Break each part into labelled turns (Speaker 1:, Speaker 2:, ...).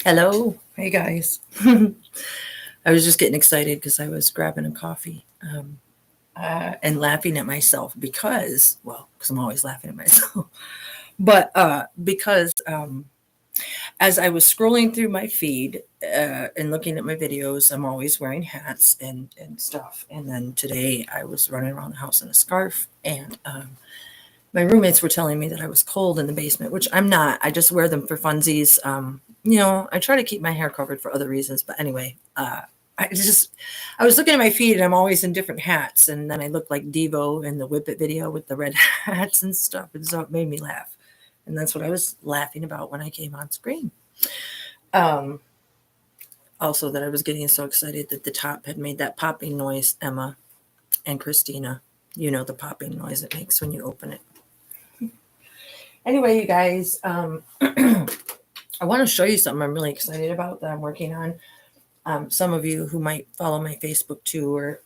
Speaker 1: Hello. Hey, guys. I was just getting excited because I was grabbing a coffee and laughing at myself because I'm always laughing at myself, but because as I was scrolling through my feed and looking at my videos, I'm always wearing hats and stuff. And then today I was running around the house in a scarf, and my roommates were telling me that I was cold in the basement, which I'm not. I just wear them for funsies. I try to keep my hair covered for other reasons, but anyway, I was looking at my feed and I'm always in different hats, and then I look like Devo in the Whip It video with the red hats and stuff, and so it made me laugh, and that's what I was laughing about when I came on screen. Um, Also, that I was getting so excited that the top had made that popping noise. Emma and Christina, you know the popping noise it makes when you open it. Anyway, you guys, I want to show you something I'm really excited about that I'm working on. Some of you who might follow my Facebook too, or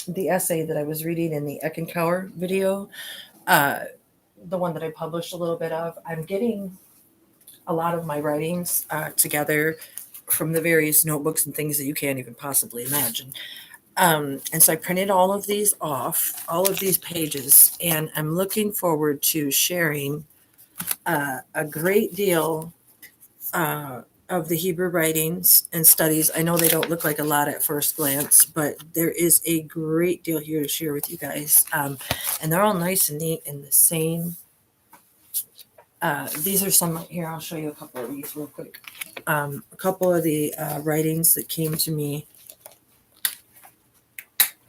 Speaker 1: the essay that I was reading in the Eckenkower video, uh, the one that I published a little bit of. I'm getting a lot of my writings together from the various notebooks and things that you can't even possibly imagine. And so I printed all of these off, all of these pages, and I'm looking forward to sharing a great deal of the Hebrew writings and studies. I know they don't look like a lot at first glance, but there is a great deal here to share with you guys. And they're all nice and neat in the same. These are some here. I'll show you a couple of these real quick. A couple of the writings that came to me.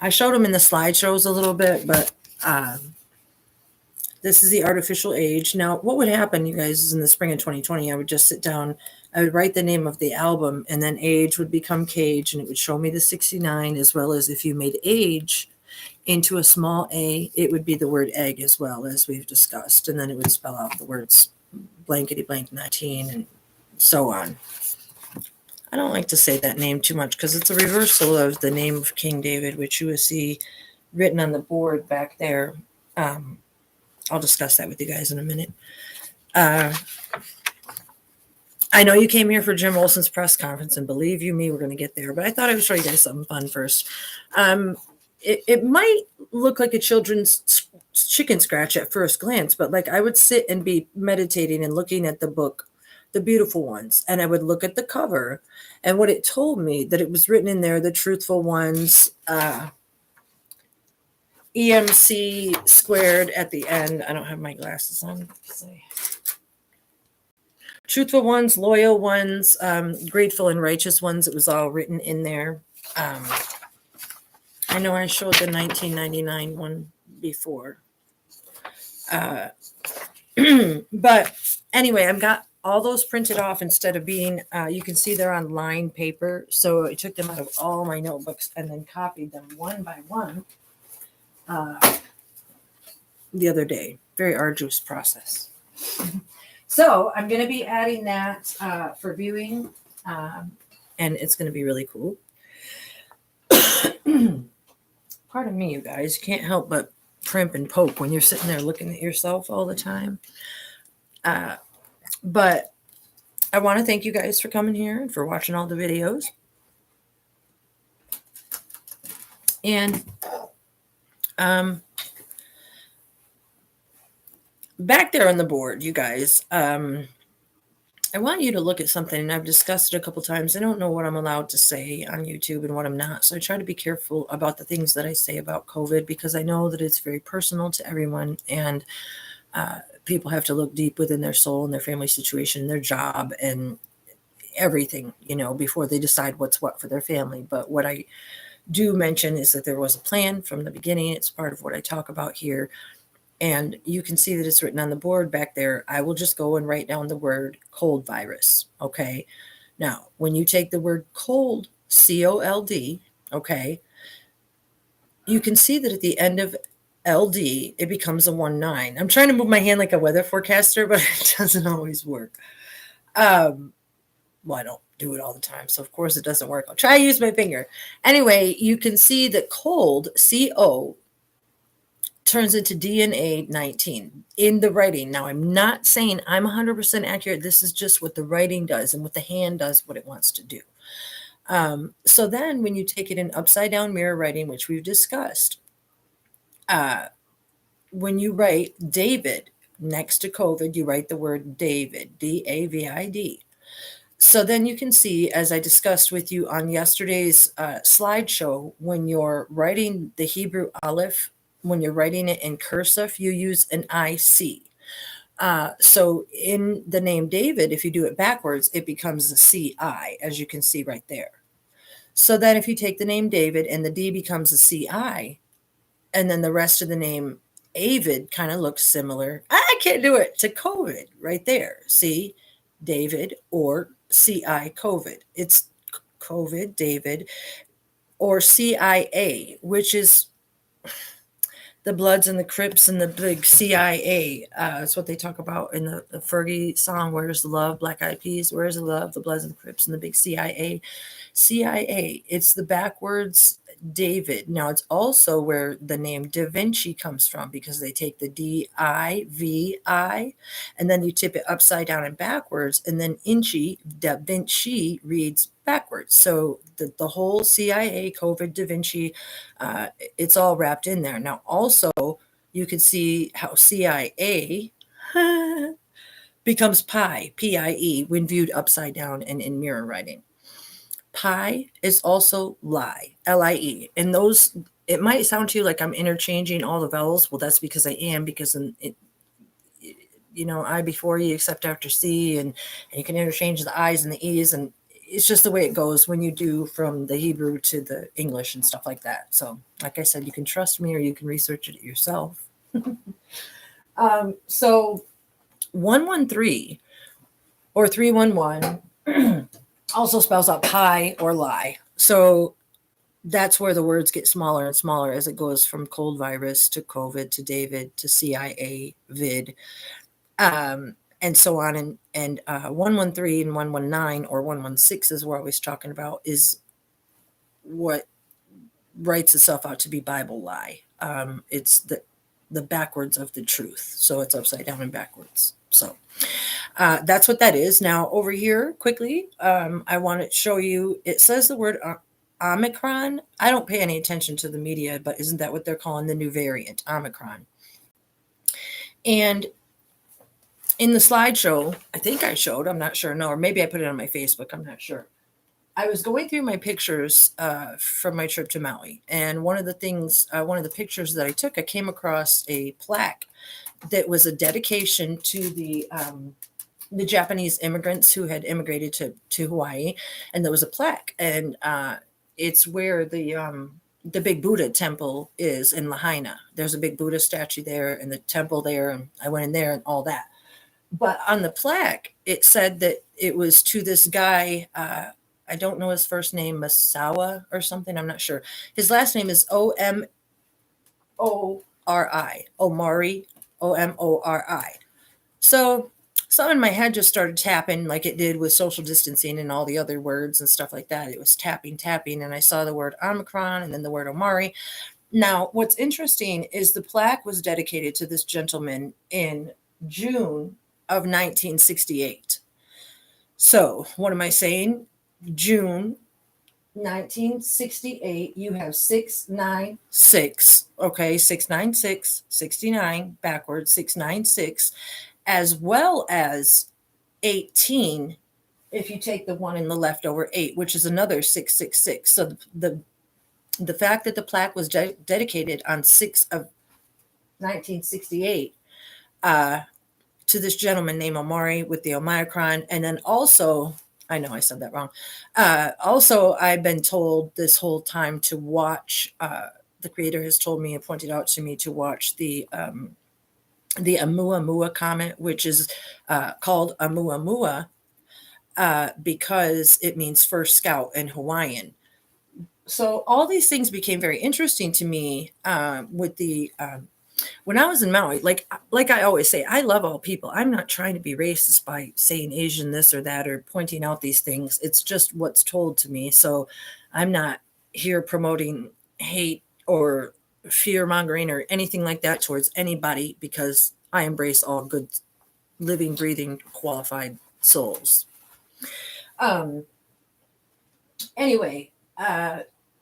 Speaker 1: I showed them in the slideshows a little bit, but this is the artificial age. Now, what would happen, you guys, is in the spring of 2020, I would just sit down, I would write the name of the album, and then age would become cage, and it would show me the 69, as well as if you made age into a small a, it would be the word egg as well, as we've discussed, and then it would spell out the words blankety blank 19 and so on. I don't like to say that name too much because it's a reversal of the name of King David, which you will see written on the board back there. I'll discuss that with you guys in a minute. I know you came here for Jim Olson's press conference, and believe you me, we're going to get there. But I thought I would show you guys something fun first. It might look like a children's chicken scratch at first glance, but like I would sit and be meditating and looking at the book, The Beautiful Ones, and I would look at the cover, and what it told me that it was written in there, the truthful ones, EMC squared at the end. I don't have my glasses on. Truthful ones, loyal ones, grateful and righteous ones. It was all written in there. I know I showed the 1999 one before. But anyway, I've got all those printed off instead of being, you can see they're on lined paper. So I took them out of all my notebooks and then copied them one by one the other day. Very arduous process. So I'm going to be adding that for viewing, and it's going to be really cool. Pardon me, you guys. You can't help but primp and poke when you're sitting there looking at yourself all the time. But I want to thank you guys for coming here and for watching all the videos. And back there on the board, you guys, I want you to look at something, and I've discussed it a couple times. I don't know what I'm allowed to say on YouTube and what I'm not, so I try to be careful about the things that I say about COVID because I know that it's very personal to everyone, and people have to look deep within their soul and their family situation, their job, and everything, before they decide what's what for their family. But what I do mention is that there was a plan from the beginning. It's part of what I talk about here. And you can see that it's written on the board back there. I will just go and write down the word cold virus. Okay. Now, when you take the word cold, C-O-L-D, okay, you can see that at the end of LD, it becomes a 1-9. I'm trying to move my hand like a weather forecaster, but it doesn't always work. Well, I don't do it all the time, so of course it doesn't work. I'll try to use my finger. Anyway, you can see that cold, C-O, turns into DNA 19 in the writing. Now, I'm not saying I'm 100% accurate. This is just what the writing does and what the hand does, what it wants to do. So then when you take it in upside down mirror writing, which we've discussed, when you write David next to COVID, you write the word David, D-A-V-I-D. So then you can see, as I discussed with you on yesterday's slideshow, when you're writing the Hebrew Aleph, when you're writing it in cursive, you use an IC. So in the name David, if you do it backwards, it becomes a CI, as you can see right there. So then if you take the name David and the D becomes a CI, and then the rest of the name Avid kind of looks similar. I can't do it to COVID right there. See, David or CI COVID. It's COVID, David, or CIA, which is the Bloods and the Crips and the big CIA. That's what they talk about in the Fergie song, Where's the Love? Black Eyed Peas, Where's the Love? The Bloods and the Crips and the big CIA. CIA, it's the backwards David. Now, it's also where the name Da Vinci comes from, because they take the D-I-V-I and then you tip it upside down and backwards, and then Inchi, Da Vinci, reads backwards. So the whole CIA, COVID, Da Vinci, it's all wrapped in there. Now, also, you can see how CIA becomes pi, P-I-E, when viewed upside down and in mirror writing. Pi is also lie, L-I-E. And those, it might sound to you like I'm interchanging all the vowels. Well, that's because I am, because I before E except after C, and you can interchange the I's and the E's, and it's just the way it goes when you do from the Hebrew to the English and stuff like that. So, like I said, you can trust me or you can research it yourself. So 113 or 311 also spells out pi or lie. So that's where the words get smaller and smaller as it goes from cold virus to COVID to David to CIA, vid, and so on. And 113 and 119 or 116 is what I was talking about, is what writes itself out to be Bible lie. It's the backwards of the truth. So it's upside down and backwards. So that's what that is. Now over here, quickly, I want to show you, it says the word Omicron. I don't pay any attention to the media, but isn't that what they're calling the new variant, Omicron? And in the slideshow, I think I showed, I'm not sure, no, or maybe I put it on my Facebook, I'm not sure. I was going through my pictures from my trip to Maui, and one of the pictures that I took, I came across a plaque that was a dedication to the Japanese immigrants who had immigrated to Hawaii, and there was a plaque, and it's where the big Buddha temple is in Lahaina. There's a big Buddha statue there, and the temple there, and I went in there and all that. But on the plaque, it said that it was to this guy. I don't know his first name, Masawa or something. I'm not sure. His last name is Omori, Omori, Omori. So something in my head just started tapping, like it did with social distancing and all the other words and stuff like that. It was tapping, and I saw the word Omicron and then the word Omari. Now, what's interesting is the plaque was dedicated to this gentleman in June of 1968. So what am I saying? June 1968, you have 696, okay, 696, 69, backwards, 696, as well as 18, if you take the one in the leftover 8, which is another 666. So the fact that the plaque was dedicated on 6 of 1968 to this gentleman named Omari with the Omicron, and then also, I know I said that wrong. Also, I've been told this whole time to watch, the creator has told me and pointed out to me to watch the Oumuamua comet, which is called Oumuamua because it means first scout in Hawaiian. So all these things became very interesting to me with the when I was in Maui. Like I always say, I love all people. I'm not trying to be racist by saying Asian this or that or pointing out these things. It's just what's told to me. So I'm not here promoting hate or fear mongering or anything like that towards anybody, because I embrace all good, living, breathing, qualified souls. Anyway,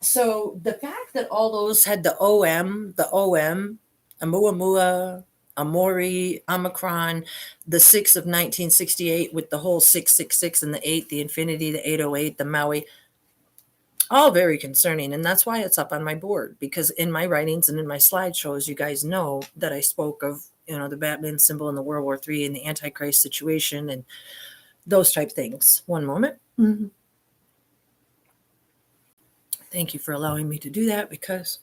Speaker 1: so the fact that all those had the OM, Amuamua, Amori, Omicron, the 6 of 1968 with the whole 666 and the 8, the infinity, the 808, the Maui, all very concerning. And that's why it's up on my board, because in my writings and in my slideshows, you guys know that I spoke of, the Batman symbol in the World War III and the Antichrist situation and those type things. One moment. Mm-hmm. Thank you for allowing me to do that, because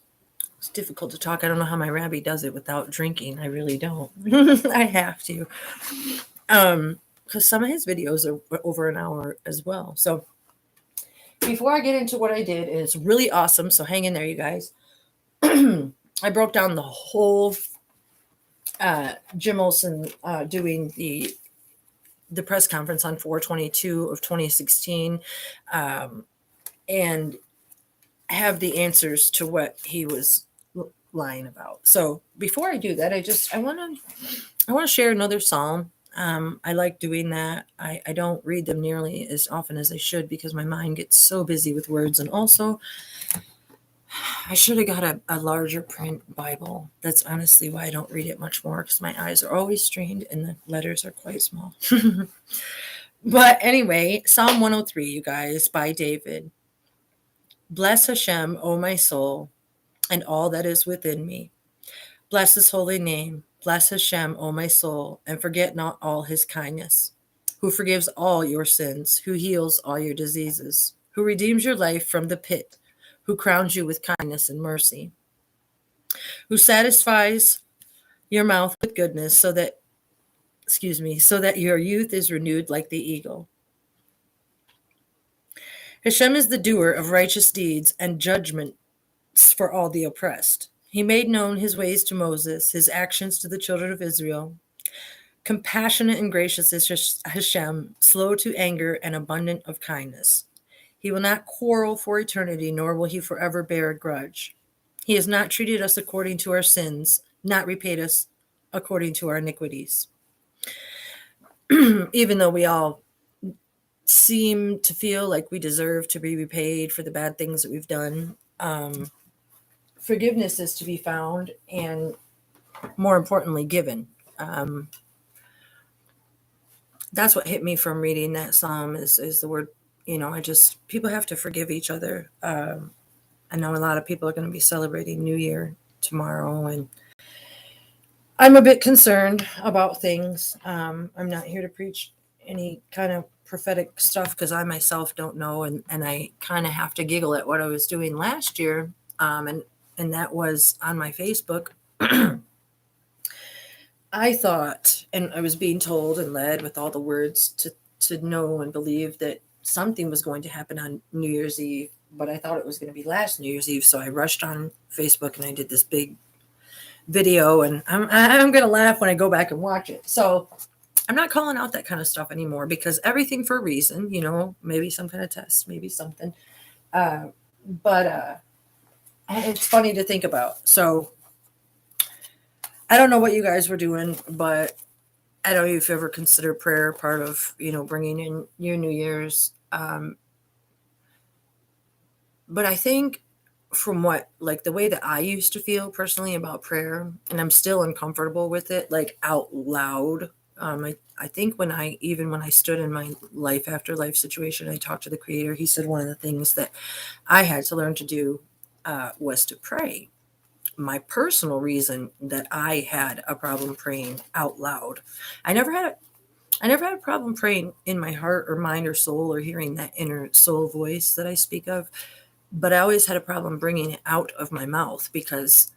Speaker 1: it's difficult to talk. I don't know how my Rabbi does it without drinking. I really don't. I have to. Because some of his videos are over an hour as well. So before I get into what I did, and it's really awesome, so hang in there, you guys. I broke down the whole Jim Olson doing the press conference on 4/22 of 2016, and have the answers to what he was lying about. So before I do that, I want to share another psalm. I like doing that. I don't read them nearly as often as I should, because my mind gets so busy with words. And also, I should have got a larger print Bible. That's honestly why I don't read it much more, because my eyes are always strained and the letters are quite small. But anyway, Psalm 103, you guys, by David. Bless Hashem, O my soul, and all that is within me. Bless his holy name. Bless Hashem, O my soul, and forget not all his kindness, who forgives all your sins, who heals all your diseases, who redeems your life from the pit, who crowns you with kindness and mercy, who satisfies your mouth with goodness so that your youth is renewed like the eagle. Hashem is the doer of righteous deeds and judgments for all the oppressed. He made known his ways to Moses, his actions to the children of Israel. Compassionate and gracious is Hashem, slow to anger and abundant of kindness. He will not quarrel for eternity, nor will he forever bear a grudge. He has not treated us according to our sins, not repaid us according to our iniquities. Even though we all seem to feel like we deserve to be repaid for the bad things that we've done, forgiveness is to be found, and more importantly, given. That's what hit me from reading that psalm is the word, people have to forgive each other. I know a lot of people are going to be celebrating New Year tomorrow, and I'm a bit concerned about things. I'm not here to preach any kind of prophetic stuff, because I myself don't know, and I kind of have to giggle at what I was doing last year, and that was on my Facebook. I thought, and I was being told and led with all the words to know and believe that something was going to happen on New Year's Eve, but I thought it was going to be last New Year's Eve. So I rushed on Facebook and I did this big video, and I'm going to laugh when I go back and watch it. So I'm not calling out that kind of stuff anymore, because everything for a reason, maybe some kind of test, maybe something. But it's funny to think about. So I don't know what you guys were doing, but I don't know if you ever consider prayer part of, bringing in your New Year's. But I think from the way that I used to feel personally about prayer, and I'm still uncomfortable with it, like out loud. I think when I stood in my life after life situation, I talked to the Creator. He said one of the things that I had to learn to do was to pray. My personal reason that I had a problem praying out loud. I never had a problem praying in my heart or mind or soul, or hearing that inner soul voice that I speak of, but I always had a problem bringing it out of my mouth, because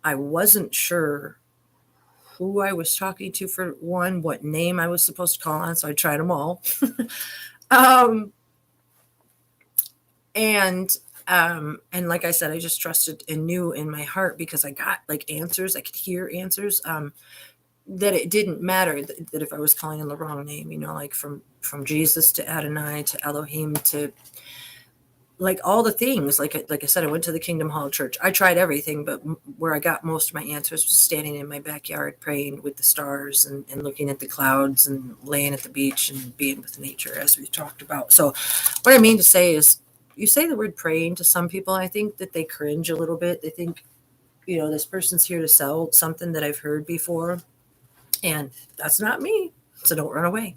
Speaker 1: I wasn't sure who I was talking to, for one, what name I was supposed to call on, so I tried them all. And like I said, I just trusted and knew in my heart, because I got answers. I could hear answers, that it didn't matter that if I was calling on the wrong name, from Jesus to Adonai to Elohim to like all the things, like I said, I went to the Kingdom Hall Church. I tried everything, but where I got most of my answers was standing in my backyard praying with the stars and looking at the clouds and laying at the beach and being with nature, as we've talked about. So what I mean to say is, you say the word praying to some people, I think that they cringe a little bit. They think, this person's here to sell something that I've heard before, and that's not me. So don't run away.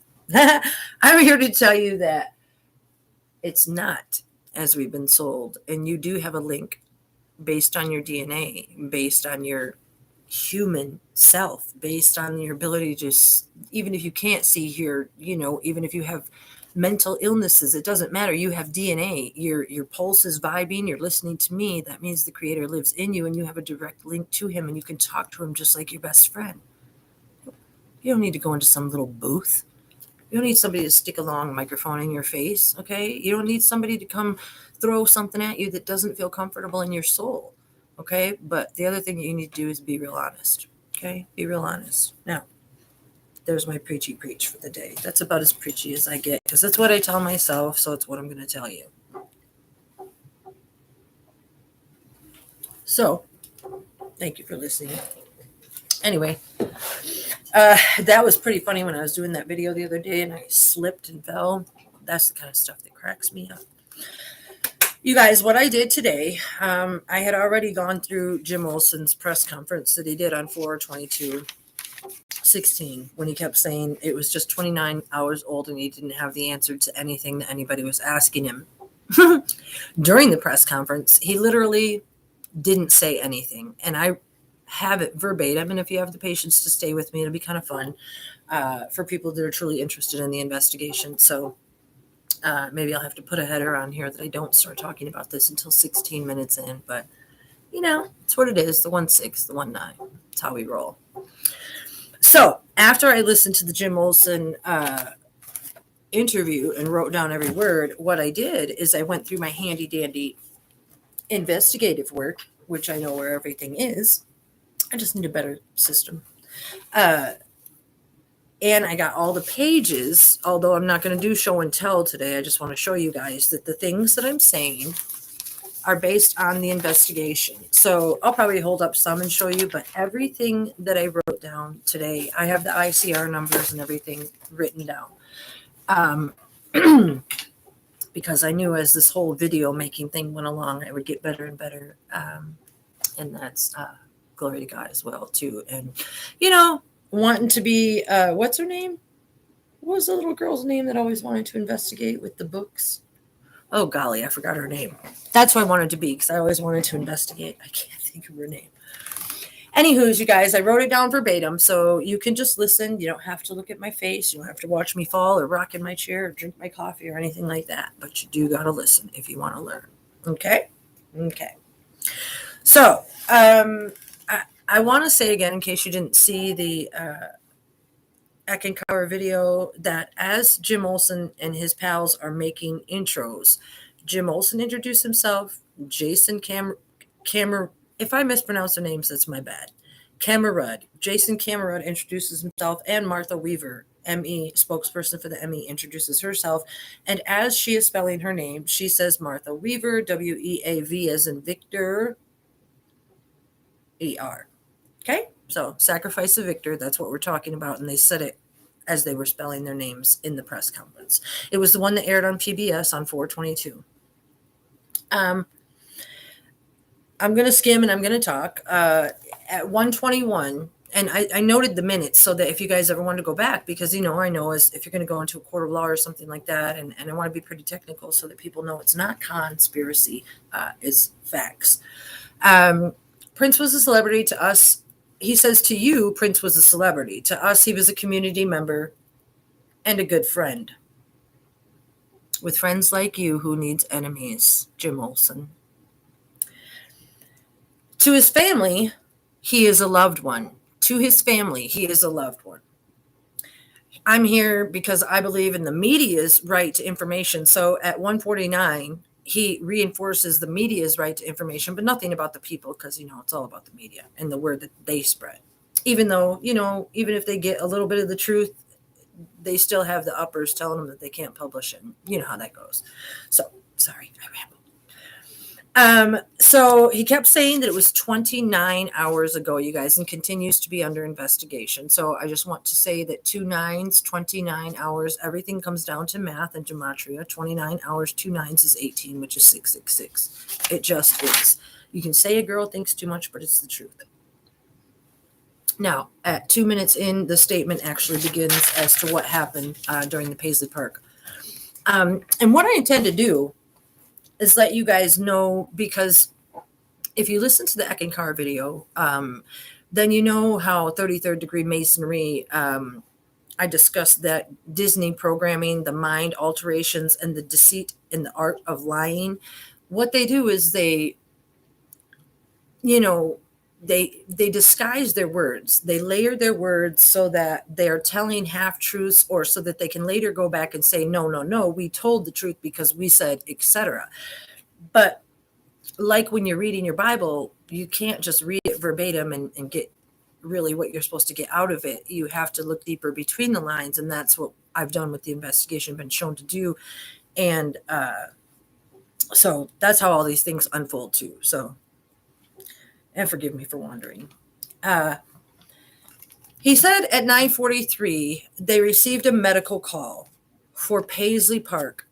Speaker 1: I'm here to tell you that it's not as we've been sold. And you do have a link based on your DNA, based on your human self, based on your ability to just, even if you can't see here, even if you have mental illnesses, it doesn't matter. You have DNA, your pulse is vibing, you're listening to me. That means the Creator lives in you and you have a direct link to him and you can talk to him just like your best friend. You don't need to go into some little booth. You don't need somebody to stick a long microphone in your face, okay? You don't need somebody to come throw something at you that doesn't feel comfortable in your soul, okay? But the other thing you need to do is be real honest, okay? Be real honest. Now, there's my preachy preach for the day. That's about as preachy as I get, because that's what I tell myself, so it's what I'm going to tell you. So, thank you for listening. Anyway, that was pretty funny when I was doing that video the other day and I slipped and fell. That's the kind of stuff that cracks me up. You guys, what I did today, I had already gone through Jim Olson's press conference that he did on 4/22/16 when he kept saying it was just 29 hours old and he didn't have the answer to anything that anybody was asking him. During the press conference, he literally didn't say anything. And I have it verbatim, and if you have the patience to stay with me, it'll be kind of fun for people that are truly interested in the investigation. So maybe I'll have to put a header on here that I don't start talking about this until 16 minutes in, but it's what it is, the 1/6, the 1/9. It's how we roll. So after I listened to the Jim Olson interview and wrote down every word, what I did is I went through my handy dandy investigative work, which I know where everything is. I just need a better system. And I got all the pages, although I'm not going to do show and tell today. I just want to show you guys that the things that I'm saying are based on the investigation. So I'll probably hold up some and show you, but everything that I wrote down today, I have the ICR numbers and everything written down. Because I knew as this whole video making thing went along, I would get better and better. And that's glory to God as well, too. And, wanting to be, what's her name? What was the little girl's name that always wanted to investigate with the books? Oh, golly, I forgot her name. That's what I wanted to be, because I always wanted to investigate. I can't think of her name. Anywho's, you guys, I wrote it down verbatim, so you can just listen. You don't have to look at my face. You don't have to watch me fall or rock in my chair or drink my coffee or anything like that. But you do got to listen if you want to learn. Okay? Okay. So, I want to say again, in case you didn't see the Eckencower video, that as Jim Olson and his pals are making intros, Jim Olson introduced himself, Jason if I mispronounce their names, that's my bad. Jason Camerud introduces himself, and Martha Weaver, ME, spokesperson for the ME, introduces herself. And as she is spelling her name, she says Martha Weaver, W-E-A-V as in Victor, E-R. Okay, so sacrifice of Victor, that's what we're talking about. And they said it as they were spelling their names in the press conference. It was the one that aired on PBS on 4/22. I'm going to skim and I'm going to talk. At 1:21, and I noted the minutes so that if you guys ever want to go back, because, I know as if you're going to go into a court of law or something like that, and I want to be pretty technical so that people know it's not conspiracy, it's facts. Prince was a celebrity to us. He says to you, Prince was a celebrity. To us, he was a community member and a good friend. With friends like you, who needs enemies? Jim Olson. To his family, he is a loved one. To his family, he is a loved one. I'm here because I believe in the media's right to information. So at 1:49, he reinforces the media's right to information, but nothing about the people, because, it's all about the media and the word that they spread. Even though, even if they get a little bit of the truth, they still have the uppers telling them that they can't publish it. You know how that goes. So, sorry, I rambled. So he kept saying that it was 29 hours ago, you guys, and continues to be under investigation. So I just want to say that 2 9s, 29 hours, everything comes down to math and gematria. 29 hours, 2 9s is 18, which is 666. It just is. You can say a girl thinks too much, but it's the truth. Now, at 2 minutes in, the statement actually begins as to what happened during the Paisley Park. And what I intend to do is let you guys know, because if you listen to the Eckankar video, then you know how 33rd degree masonry, I discussed that Disney programming, the mind alterations, and the deceit in the art of lying. What they do is they disguise their words. They layer their words so that they're telling half truths, or so that they can later go back and say, no, we told the truth because we said, etc. But like when you're reading your Bible, you can't just read it verbatim and get really what you're supposed to get out of it. You have to look deeper between the lines, and that's what I've done with the investigation, been shown to do. And so that's how all these things unfold too. So, and forgive me for wandering. He said at 9:43 they received a medical call for Paisley Park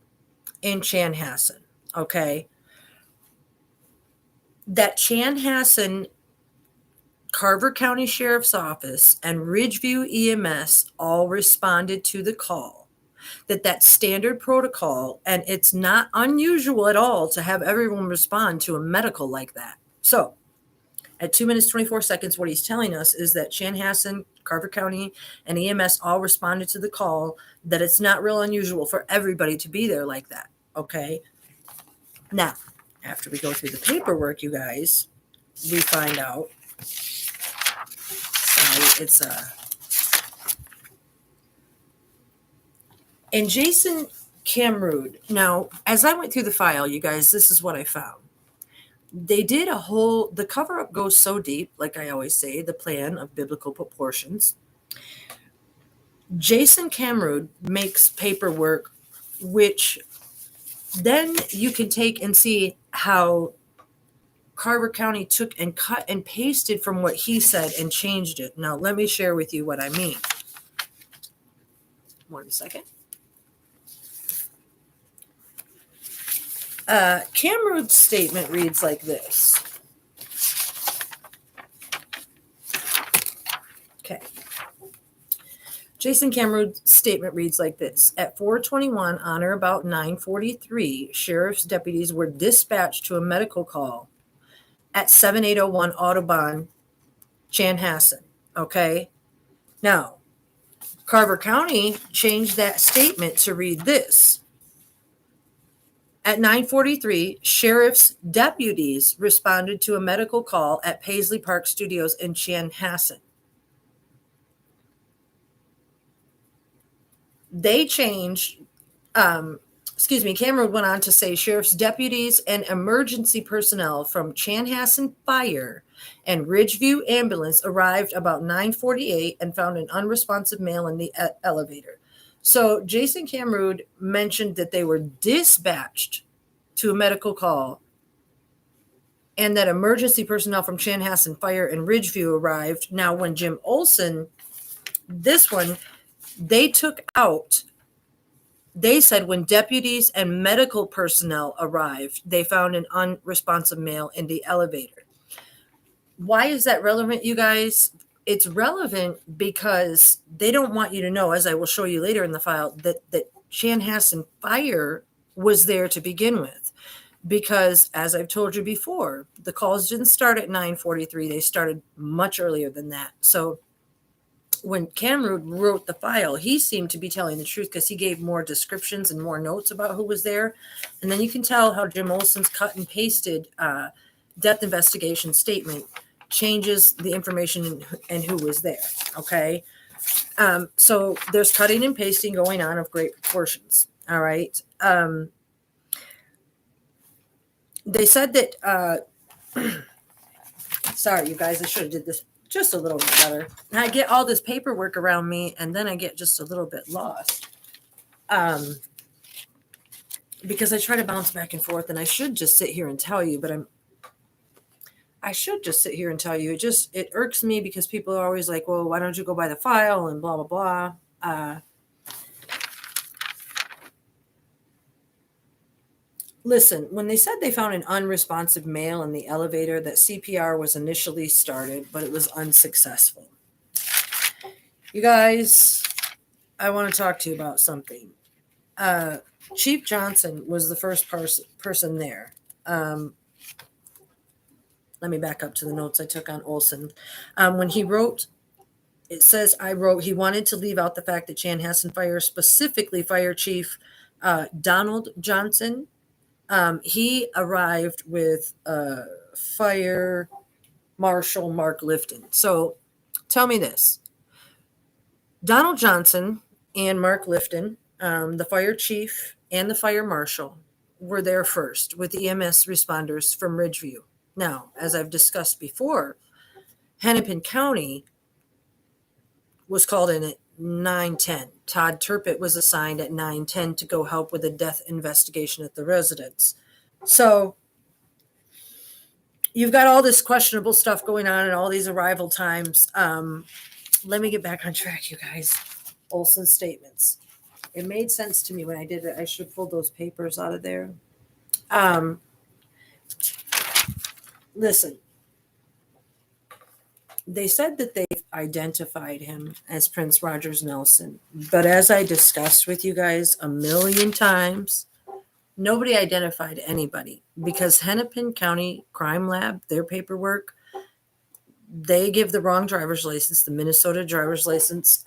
Speaker 1: in Chanhassen. Okay. That Chanhassen, Carver County Sheriff's Office, and Ridgeview EMS all responded to the call. That's standard protocol, and it's not unusual at all to have everyone respond to a medical like that. So at 2 minutes, 24 seconds, what he's telling us is that Chanhassen, Carver County, and EMS all responded to the call, that it's not real unusual for everybody to be there like that. Okay. Now, after we go through the paperwork, you guys, we find out. It's and Jason Camrood. Now, as I went through the file, you guys, this is what I found. They did the cover-up goes so deep, like I always say, the plan of biblical proportions. Jason Camrood makes paperwork, which then you can take and see how Carver County took and cut and pasted from what he said and changed it. Now, let me share with you what I mean. 1 second. Camrood's statement reads like this. Okay. Jason Camrood's statement reads like this. At 4:21 on or about 9:43, sheriff's deputies were dispatched to a medical call at 7801 Audubon, Chanhassen. Okay. Now, Carver County changed that statement to read this. At 9:43, sheriff's deputies responded to a medical call at Paisley Park Studios in Chanhassen. They changed, Cameron went on to say sheriff's deputies and emergency personnel from Chanhassen Fire and Ridgeview Ambulance arrived about 9:48 and found an unresponsive male in the elevator. So Jason Camrood mentioned that they were dispatched to a medical call and that emergency personnel from Chanhassen Fire and Ridgeview arrived. Now, when Jim Olson, this one, they took out, they said when deputies and medical personnel arrived, they found an unresponsive male in the elevator. Why is that relevant, you guys? It's relevant because they don't want you to know, as I will show you later in the file, that Chanhassen Fire was there to begin with. Because, as I've told you before, the calls didn't start at 9:43. They started much earlier than that. So when Camrood wrote the file, he seemed to be telling the truth because he gave more descriptions and more notes about who was there. And then you can tell how Jim Olson's cut and pasted death investigation statement changes the information and who was there. Okay. So there's cutting and pasting going on of great proportions. All right. They said that, sorry, you guys, I should have did this just a little bit better. And I get all this paperwork around me, and then I get just a little bit lost. because I try to bounce back and forth, and I should just sit here and tell you, but I should just sit here and tell you. It irks me because people are always like, well, why don't you go by the file and blah, blah, blah. Listen, when they said they found an unresponsive male in the elevator, that CPR was initially started, but it was unsuccessful. You guys, I want to talk to you about something. Chief Johnson was the first person there. Let me back up to the notes I took on Olson. When he wrote, it says, he wanted to leave out the fact that Chanhassen Fire, specifically Fire Chief Donald Johnson, he arrived with Fire Marshal Mark Lifton. So tell me this. Donald Johnson and Mark Lifton, the fire chief and the fire marshal, were there first with EMS responders from Ridgeview. Now, as I've discussed before, Hennepin County was called in at 9:10. Todd Turpett was assigned at 9:10 to go help with a death investigation at the residence. So you've got all this questionable stuff going on and all these arrival times. Let me get back on track, you guys. Olson's statements. It made sense to me when I did it. I should have pulled those papers out of there. Listen, they said that they've identified him as Prince Rogers Nelson. But as I discussed with you guys a million times, nobody identified anybody because Hennepin County Crime Lab, their paperwork, they give the wrong driver's license, the Minnesota driver's license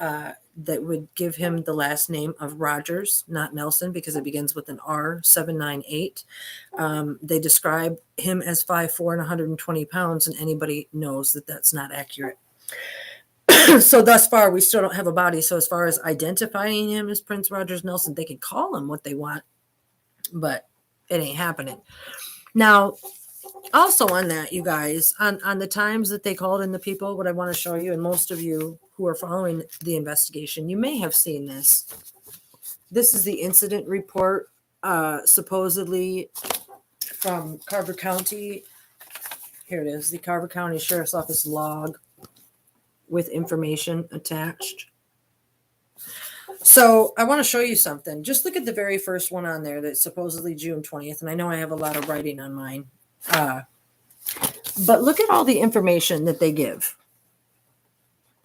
Speaker 1: that would give him the last name of Rogers, not Nelson, because it begins with an R, 798. They describe him as 5'4" and 120 pounds, and anybody knows that that's not accurate. So thus far, we still don't have a body. So as far as identifying him as Prince Rogers Nelson, they can call him what they want, but it ain't happening. Now, also on that, you guys, on the times that they called in the people, what I want to show you, and most of you who are following the investigation, you may have seen this. This is the incident report, supposedly from Carver County. Here it is, the Carver County Sheriff's Office log with information attached. So I want to show you something. Just look at the very first one on there that's supposedly June 20th. And I know I have a lot of writing on mine. But look at all the information that they give.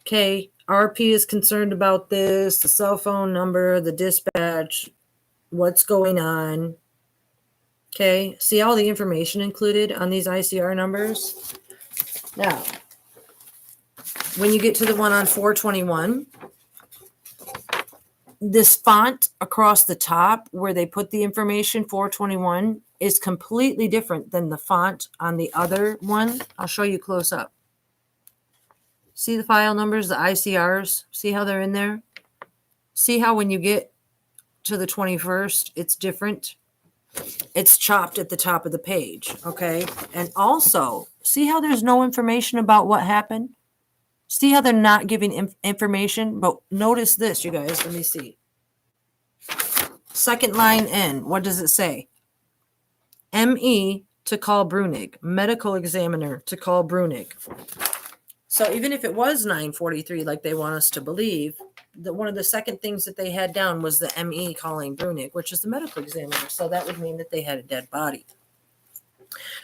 Speaker 1: Okay, RP is concerned about this, the cell phone number, the dispatch, what's going on. Okay, see all the information included on these ICR numbers? Now, when you get to the one on 421, this font across the top where they put the information, 421, is completely different than the font on the other one. I'll show you close up. See the file numbers, the ICRs? See how they're in there? See how when you get to the 21st, it's different? It's chopped at the top of the page, okay? And also, see how there's no information about what happened? See how they're not giving information? But notice this, you guys. Let me see. Second line in, what does it say? ME to call Brunig. Medical examiner to call Brunig. So even if it was 9:43, like they want us to believe, that one of the second things that they had down was the ME calling Brunig, which is the medical examiner. So that would mean that they had a dead body.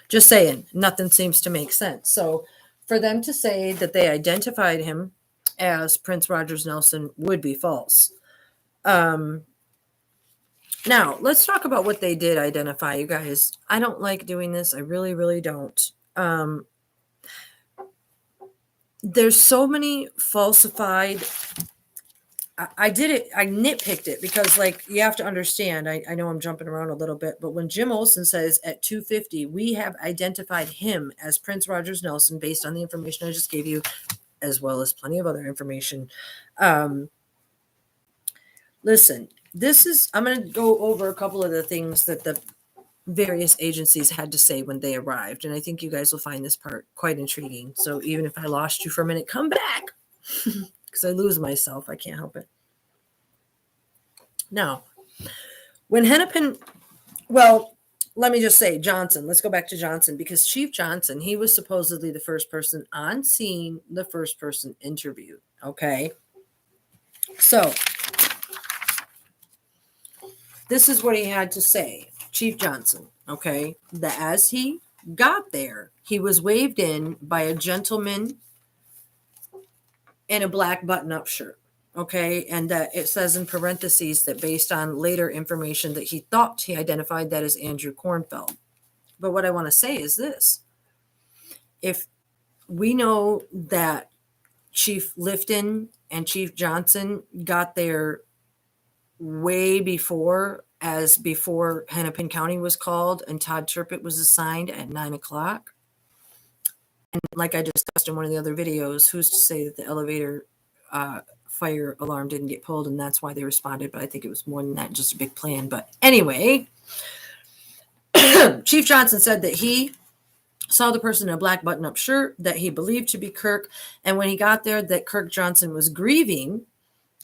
Speaker 1: Just saying, nothing seems to make sense. So for them to say that they identified him as Prince Rogers Nelson would be false. Now, let's talk about what they did identify, you guys. I don't like doing this. I really, really don't. There's so many falsified. I did it. I nitpicked it because, like, you have to understand. I know I'm jumping around a little bit, but when Jim Olson says at 2:50, we have identified him as Prince Rogers Nelson based on the information I just gave you, as well as plenty of other information. Listen, I'm going to go over a couple of the things that the various agencies had to say when they arrived. And I think you guys will find this part quite intriguing. So even if I lost you for a minute, come back because I lose myself. I can't help it. Now, when Hennepin Well, let me just say Johnson. Let's go back to Johnson, because Chief Johnson, he was supposedly the first person on scene, the first person interviewed. Okay. So this is what he had to say, Chief Johnson. Okay. That as he got there, he was waved in by a gentleman in a black button-up shirt. Okay. And that it says in parentheses that based on later information that he thought he identified that as Andrew Kornfeld. But what I want to say is this. If we know that Chief Lifton and Chief Johnson got there way before Hennepin County was called and Todd Turpett was assigned at 9 o'clock. And like I discussed in one of the other videos, who's to say that the elevator fire alarm didn't get pulled and that's why they responded? But I think it was more than that, just a big plan. But anyway, Chief Johnson said that he saw the person in a black button-up shirt that he believed to be Kirk. And when he got there, that Kirk Johnson was grieving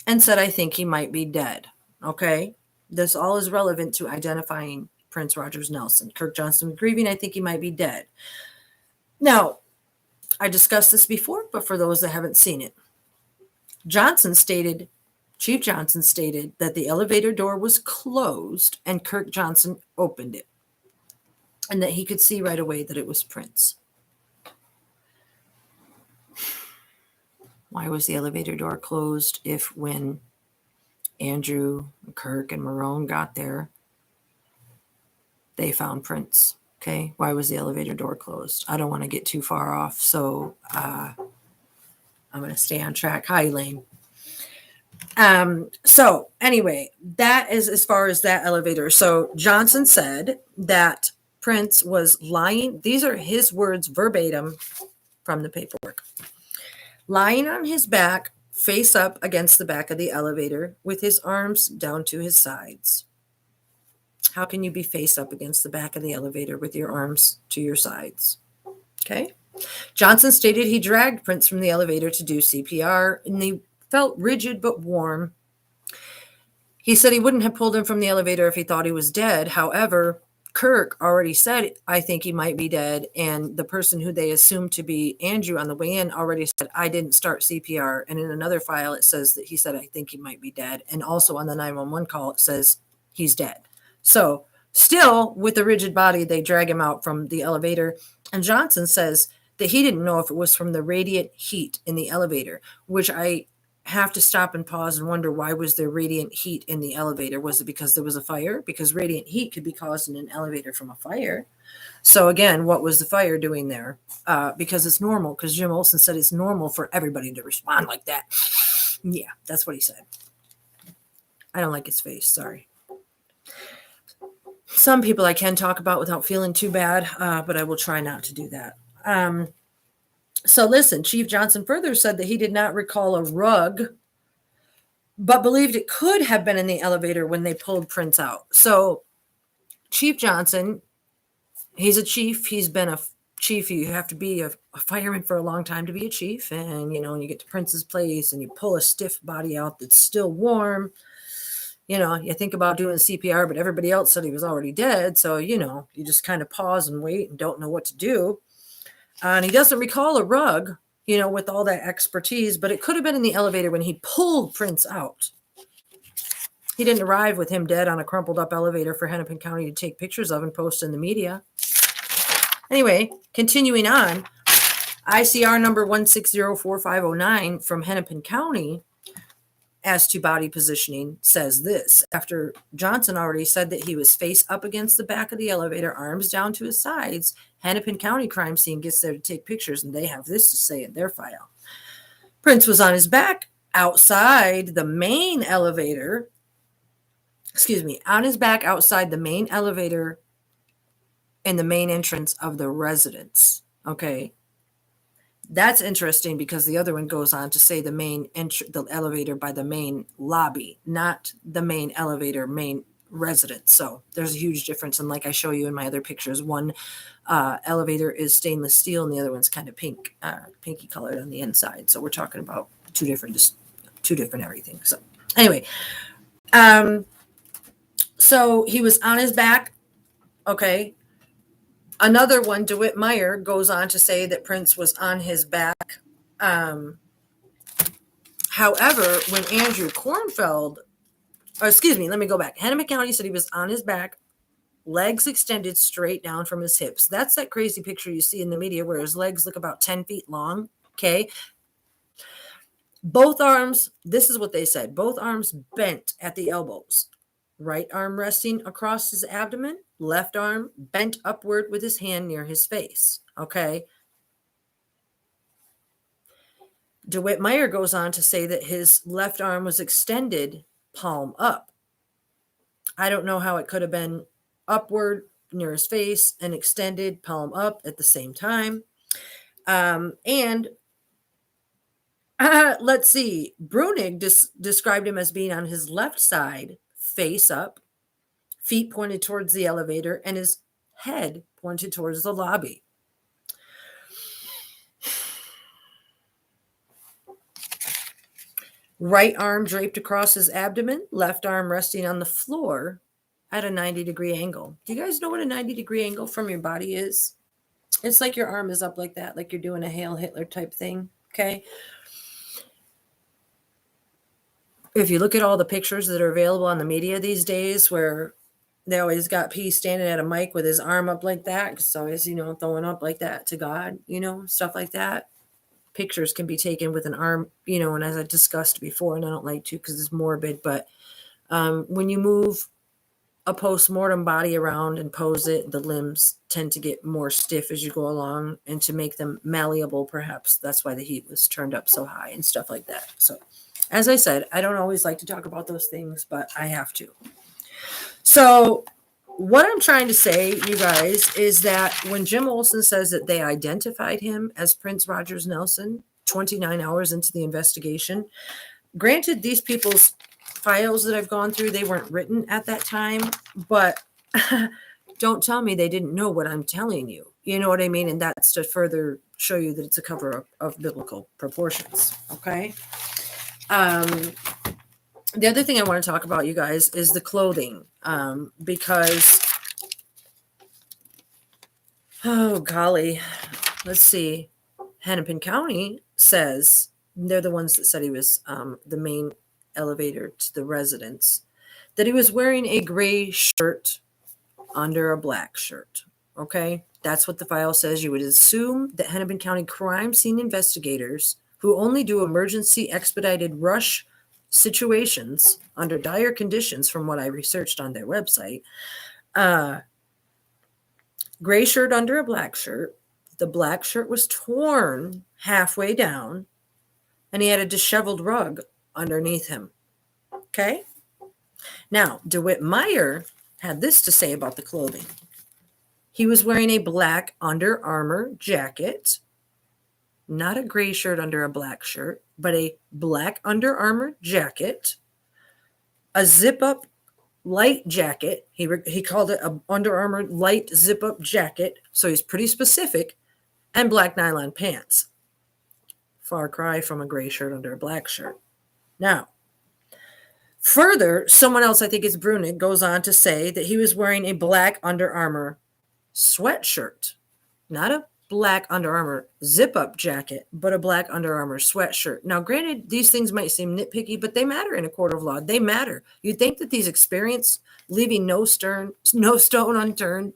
Speaker 1: and said, I think he might be dead. Okay. This all is relevant to identifying Prince Rogers Nelson. Kirk Johnson was grieving. I think he might be dead. Now, I discussed this before, but for those that haven't seen it, Chief Johnson stated that the elevator door was closed and Kirk Johnson opened it, and that he could see right away that it was Prince. Why was the elevator door closed if when Andrew, Kirk, and MERON got there, they found Prince? Okay, why was the elevator door closed? I don't want to get too far off, so I'm going to stay on track. Hi, Elaine. So anyway, that is as far as that elevator. So Johnson said that Prince was lying. These are his words verbatim from the paperwork. Lying on his back, face up against the back of the elevator with his arms down to his sides. How can you be face up against the back of the elevator with your arms to your sides? Okay. Johnson stated he dragged Prince from the elevator to do CPR, and he felt rigid but warm. He said he wouldn't have pulled him from the elevator if he thought he was dead. However, Kirk already said, I think he might be dead. And the person who they assumed to be Andrew on the way in already said, I didn't start CPR. And in another file, it says that he said, I think he might be dead. And also on the 911 call, it says he's dead. So still with the rigid body, they drag him out from the elevator. And Johnson says that he didn't know if it was from the radiant heat in the elevator, which I have to stop and pause and wonder, why was there radiant heat in the elevator? Was it because there was a fire? Because radiant heat could be caused in an elevator from a fire. So again, what was the fire doing there? Because it's normal, because Jim Olson said it's normal for everybody to respond like that. Yeah, that's what he said. I don't like his face, sorry. Some people I can talk about without feeling too bad, but I will try not to do that. So listen, Chief Johnson further said that he did not recall a rug, but believed it could have been in the elevator when they pulled Prince out. So Chief Johnson, he's a chief. He's been a chief. You have to be a fireman for a long time to be a chief. And, you know, when you get to Prince's place and you pull a stiff body out that's still warm, you know, you think about doing CPR, but everybody else said he was already dead. So, you know, you just kind of pause and wait and don't know what to do. And he doesn't recall a rug, you know, with all that expertise, but it could have been in the elevator when he pulled Prince out. He didn't arrive with him dead on a crumpled up elevator for Hennepin County to take pictures of and post in the media. Anyway, continuing on, ICR number 1604509 from Hennepin County as to body positioning says this. After Johnson already said that he was face up against the back of the elevator, arms down to his sides, Hennepin County crime scene gets there to take pictures, and they have this to say in their file. Prince was on his back outside the main elevator, on his back outside the main elevator in the main entrance of the residence. Okay. That's interesting because the other one goes on to say the elevator by the main lobby, not the main elevator, main residence. So there's a huge difference. And like I show you in my other pictures, one elevator is stainless steel and the other one's kind of pinky colored on the inside. So we're talking about two different everything. So anyway, so he was on his back Okay. Another one, DeWitt Meyer, goes on to say that Prince was on his back. However, when Andrew Kornfeld, or excuse me, let me go back. Hennepin County said he was on his back, legs extended straight down from his hips. That's that crazy picture you see in the media where his legs look about 10 feet long. Okay. Both arms, this is what they said, both arms bent at the elbows. Right arm resting across his abdomen, left arm bent upward with his hand near his face. Okay. DeWitt Meyer goes on to say that his left arm was extended palm up. I don't know how it could have been upward near his face and extended palm up at the same time. And let's see, Brunig described him as being on his left side, face up, feet pointed towards the elevator, and his head pointed towards the lobby. Right arm draped across his abdomen, left arm resting on the floor at a 90-degree angle. Do you guys know what a 90-degree angle from your body is? It's like your arm is up like that, like you're doing a Hail Hitler type thing, okay? If you look at all the pictures that are available on the media these days where they always got P standing at a mic with his arm up like that, because always, throwing up like that to God, stuff like that. Pictures can be taken with an arm, and as I discussed before, and I don't like to because it's morbid, but when you move a post-mortem body around and pose it, the limbs tend to get more stiff as you go along, and to make them malleable, perhaps that's why the heat was turned up so high and stuff like that. So as I said, I don't always like to talk about those things, but I have to. So what I'm trying to say, you guys, is that when Jim Olson says that they identified him as Prince Rogers Nelson 29 hours into the investigation, granted, these people's files that I've gone through, they weren't written at that time, but don't tell me they didn't know what I'm telling you. You know what I mean? And that's to further show you that it's a cover of biblical proportions. Okay. The other thing I want to talk about, you guys, is the clothing, because, oh, golly, let's see. Hennepin County says, they're the ones that said he was the main elevator to the residence, that he was wearing a gray shirt under a black shirt. Okay, that's what the file says. You would assume that Hennepin County crime scene investigators, who only do emergency expedited rush situations under dire conditions, from what I researched on their website, gray shirt under a black shirt. The black shirt was torn halfway down, and he had a disheveled rug underneath him. Okay. Now, DeWitt Meyer had this to say about the clothing. He was wearing a black Under Armour jacket, not a gray shirt under a black shirt, but a black Under Armour jacket, a zip-up light jacket. He called it a Under Armour light zip-up jacket, so he's pretty specific, and black nylon pants. Far cry from a gray shirt under a black shirt. Now, further, someone else, I think it's Brunig, goes on to say that he was wearing a black Under Armour sweatshirt, not a black Under Armour zip-up jacket, but a black Under Armour sweatshirt. Now, granted, these things might seem nitpicky, but they matter in a court of law. They matter. You'd think that these experienced, leaving no stone unturned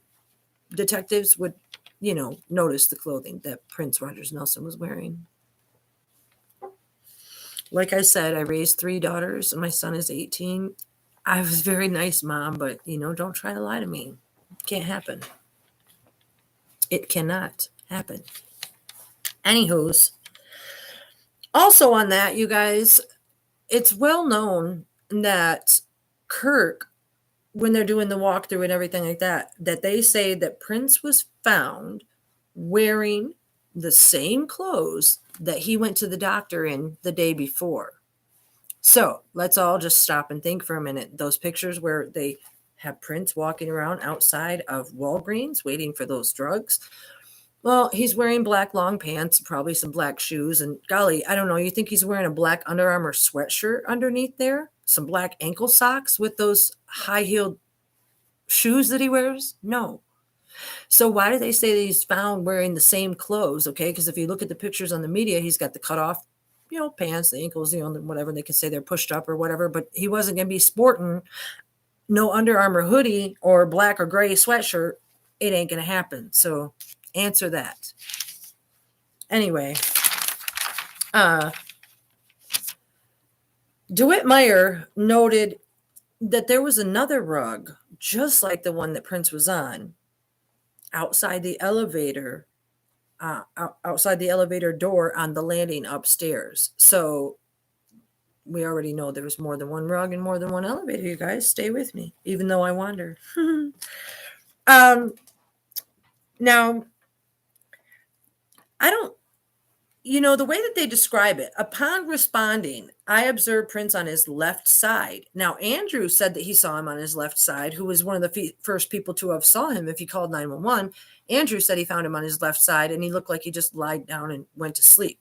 Speaker 1: detectives would, notice the clothing that Prince Rogers Nelson was wearing. Like I said, I raised 3 daughters, and my son is 18. I was a very nice mom, but, don't try to lie to me. It can't happen. It cannot happen. Anywho's, also on that, you guys, it's well known that KIRK, when they're doing the walkthrough and everything like that, that they say that Prince was found wearing the same clothes that he went to the doctor in the day before. So let's all just stop and think for a minute. Those pictures where they have Prince walking around outside of Walgreens waiting for those drugs. Well, he's wearing black long pants, probably some black shoes, and golly, I don't know. You think he's wearing a black Under Armour sweatshirt underneath there? Some black ankle socks with those high-heeled shoes that he wears? No. So why do they say that he's found wearing the same clothes? Okay, because if you look at the pictures on the media, he's got the cut off, pants, the ankles, whatever they can say they're pushed up or whatever. But he wasn't going to be sporting no Under Armour hoodie or black or gray sweatshirt. It ain't going to happen. So answer that. Anyway, DeWitt Meyer noted that there was another rug just like the one that Prince was on outside the elevator door on the landing upstairs. So we already know there was more than one rug and more than one elevator. You guys stay with me, even though I wander. Now, I don't, the way that they describe it, upon responding, I observed Prince on his left side. Now, Andrew said that he saw him on his left side, who was one of the first people to have saw him if he called 911. Andrew said he found him on his left side, and he looked like he just lied down and went to sleep.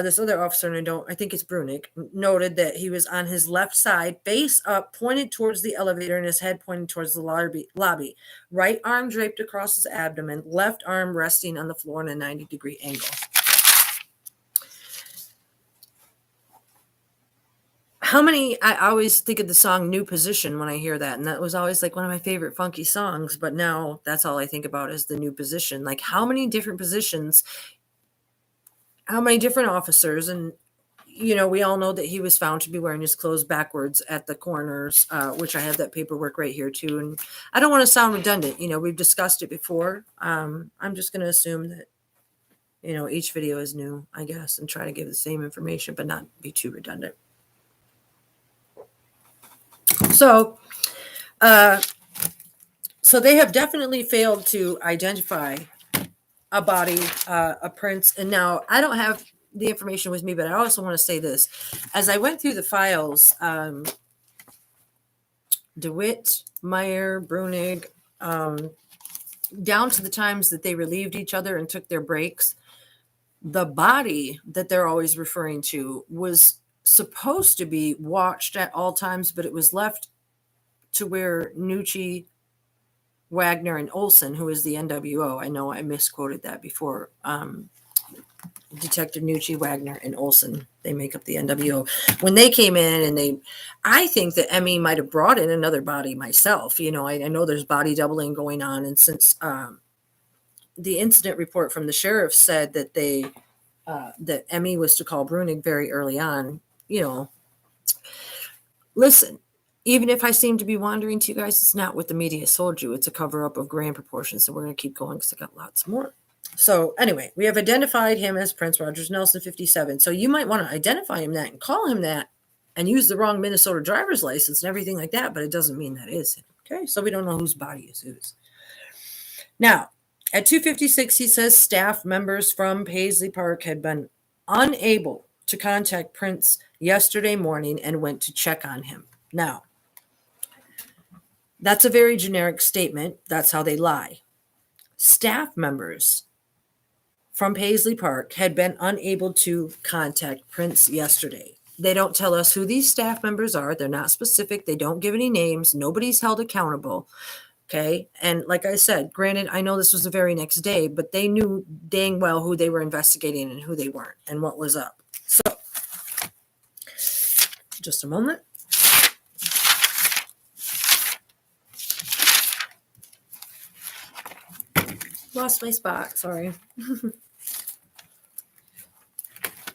Speaker 1: This other officer, and I think it's Brunig, noted that he was on his left side, face up, pointed towards the elevator, and his head pointed towards the lobby. Right arm draped across his abdomen, left arm resting on the floor in a 90-degree angle. I always think of the song New Position when I hear that, and that was always like one of my favorite funky songs, but now that's all I think about is the new position. Like how many different positions, how many different officers, and we all know that he was found to be wearing his clothes backwards at the corners, which I have that paperwork right here too. And I don't want to sound redundant. We've discussed it before. I'm just going to assume that, each video is new, I guess, and try to give the same information, but not be too redundant. So they have definitely failed to identify a body, a Prince. And now I don't have the information with me, but I also want to say this. As I went through the files, DeWitt, Meyer, Brunig, down to the times that they relieved each other and took their breaks, the body that they're always referring to was supposed to be watched at all times, but it was left to where Nucci, Wagner, and Olson, who is the NWO. I know I misquoted that before. Detective Nucci, Wagner, and Olson, they make up the NWO. When they came in, and I think that ME might have brought in another body myself. I know there's body doubling going on, and since the incident report from the sheriff said that that ME was to call Brunig very early on, listen, even if I seem to be wandering to you guys, it's not what the media sold you. It's a cover-up of grand proportions. So we're going to keep going because I got lots more. So anyway, we have identified him as Prince Rogers Nelson, 57. So you might want to identify him that and call him that and use the wrong Minnesota driver's license and everything like that, but it doesn't mean that is him. Okay, so we don't know whose body is whose. Now, at 2:56, he says staff members from Paisley Park had been unable to contact Prince yesterday morning and went to check on him. Now, that's a very generic statement. That's how they lie. Staff members from Paisley Park had been unable to contact Prince yesterday. They don't tell us who these staff members are. They're not specific. They don't give any names. Nobody's held accountable. Okay. And like I said, granted, I know this was the very next day, but they knew dang well who they were investigating and who they weren't and what was up. So just a moment. Lost my spot. Sorry.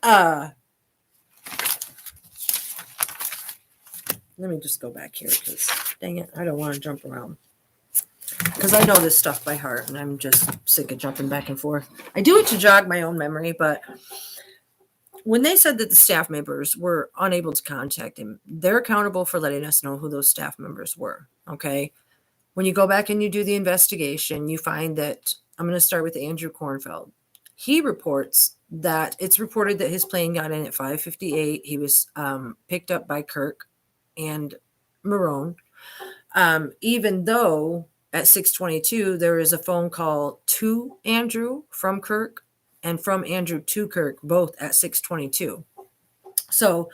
Speaker 1: Let me just go back here because dang it, I don't want to jump around. Because I know this stuff by heart and I'm just sick of jumping back and forth. I do it to jog my own memory, but when they said that the staff members were unable to contact him, they're accountable for letting us know who those staff members were. Okay. When you go back and you do the investigation, you find that I'm going to start with Andrew Kornfeld. He reports that it's reported that his plane got in at 5:58. He was picked up by KIRK and MERON. Even though at 6:22, there is a phone call to Andrew from KIRK and from Andrew to KIRK, both at 6:22. So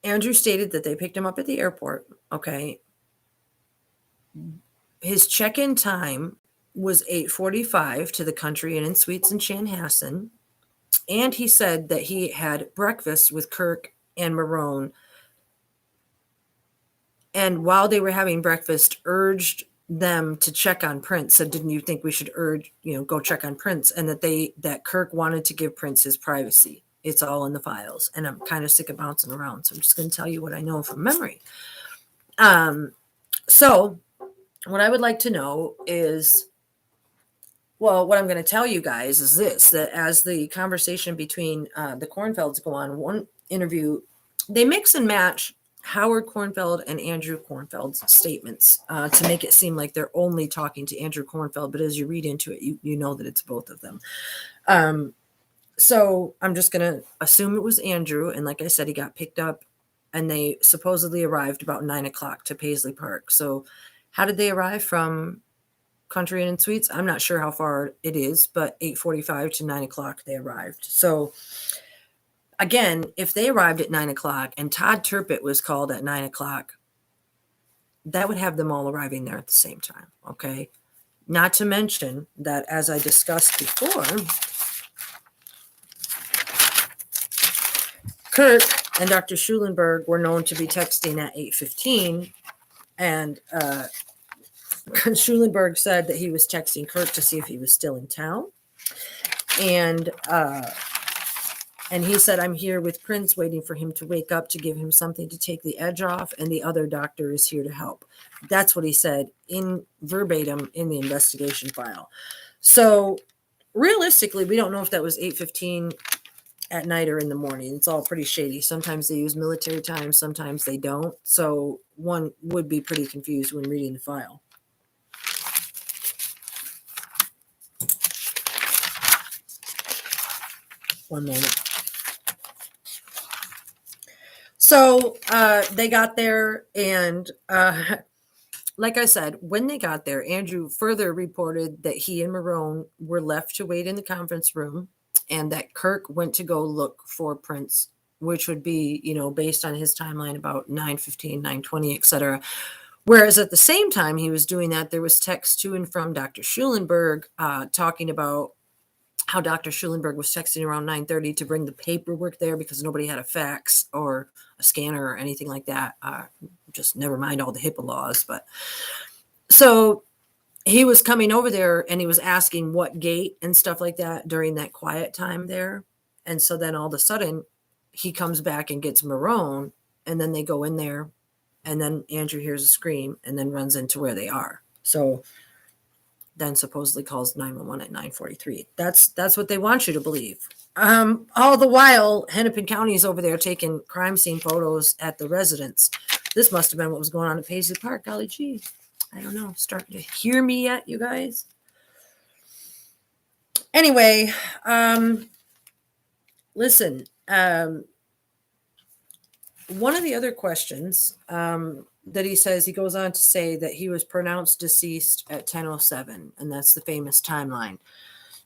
Speaker 1: Andrew stated that they picked him up at the airport. Okay. His check-in time was 8:45 to the Country Inn and Suites in Chanhassen. And he said that he had breakfast with KIRK and MERON. And while they were having breakfast, urged them to check on Prince. Said, didn't you think we should go check on Prince? And that KIRK wanted to give Prince his privacy. It's all in the files. And I'm kind of sick of bouncing around. So I'm just going to tell you what I know from memory. So what I would like to know is, well, what I'm going to tell you guys is this, that as the conversation between the Kornfelds go on, one interview, they mix and match Howard Kornfeld and Andrew Kornfeld's statements to make it seem like they're only talking to Andrew Kornfeld. But as you read into it, you know that it's both of them. So I'm just going to assume it was Andrew. And like I said, he got picked up and they supposedly arrived about 9 o'clock to Paisley Park. So how did they arrive from Country Inn and Suites? I'm not sure how far it is, but 8:45 to 9 o'clock they arrived. So again, if they arrived at 9 o'clock and Todd Turpett was called at 9 o'clock, that would have them all arriving there at the same time. Okay. Not to mention that, as I discussed before, KIRK and Dr. Schulenberg were known to be texting at 8:15, and Schulenberg said that he was texting KIRK to see if he was still in town, and he said, "I'm here with Prince, waiting for him to wake up to give him something to take the edge off, and the other doctor is here to help." That's what he said in verbatim in the investigation file. So realistically, we don't know if that was 8:15 at night or in the morning. It's all pretty shady. Sometimes they use military time, sometimes they don't. So one would be pretty confused when reading the file. One moment. So they got there, and like I said, when they got there, Andrew further reported that he and MERON were left to wait in the conference room, and that KIRK went to go look for Prince, which would be, based on his timeline, about 9:15, 9:20, etc. Whereas at the same time he was doing that, there was text to and from Dr. Schulenberg talking about how Dr. Schulenberg was texting around 9:30 to bring the paperwork there because nobody had a fax or a scanner or anything like that. Just never mind all the HIPAA laws. But so he was coming over there and he was asking what gate and stuff like that during that quiet time there. And so then all of a sudden he comes back and gets MERON, and then they go in there, and then Andrew hears a scream and then runs into where they are. So then supposedly calls 911 at 9:43. That's what they want you to believe. All the while, Hennepin County is over there taking crime scene photos at the residence. This must have been what was going on at Paisley Park. Golly gee. I don't know. Starting to hear me yet, you guys? Anyway, listen. One of the other questions that he says, he goes on to say that he was pronounced deceased at 10:07, and that's the famous timeline.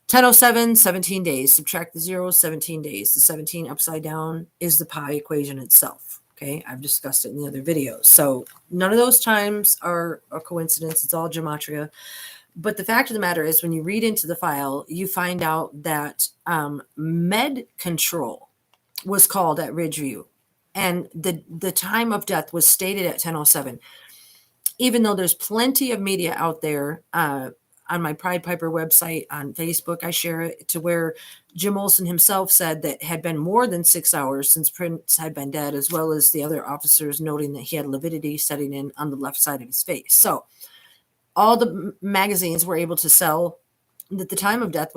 Speaker 1: 10:07, 17 days. Subtract the zeros, 17 days. The 17 upside down is the pi equation itself. Okay, I've discussed it in the other videos. So none of those times are a coincidence. It's all gematria. But the fact of the matter is, when you read into the file, you find out that med control was called at Ridgeview, and the time of death was stated at 10:07. Even though there's plenty of media out there on my Pride Piper website, on Facebook, I share it, to where Jim Olson himself said that had been more than 6 hours since Prince had been dead, as well as the other officers noting that he had lividity setting in on the left side of his face. So all the magazines were able to sell that the time of death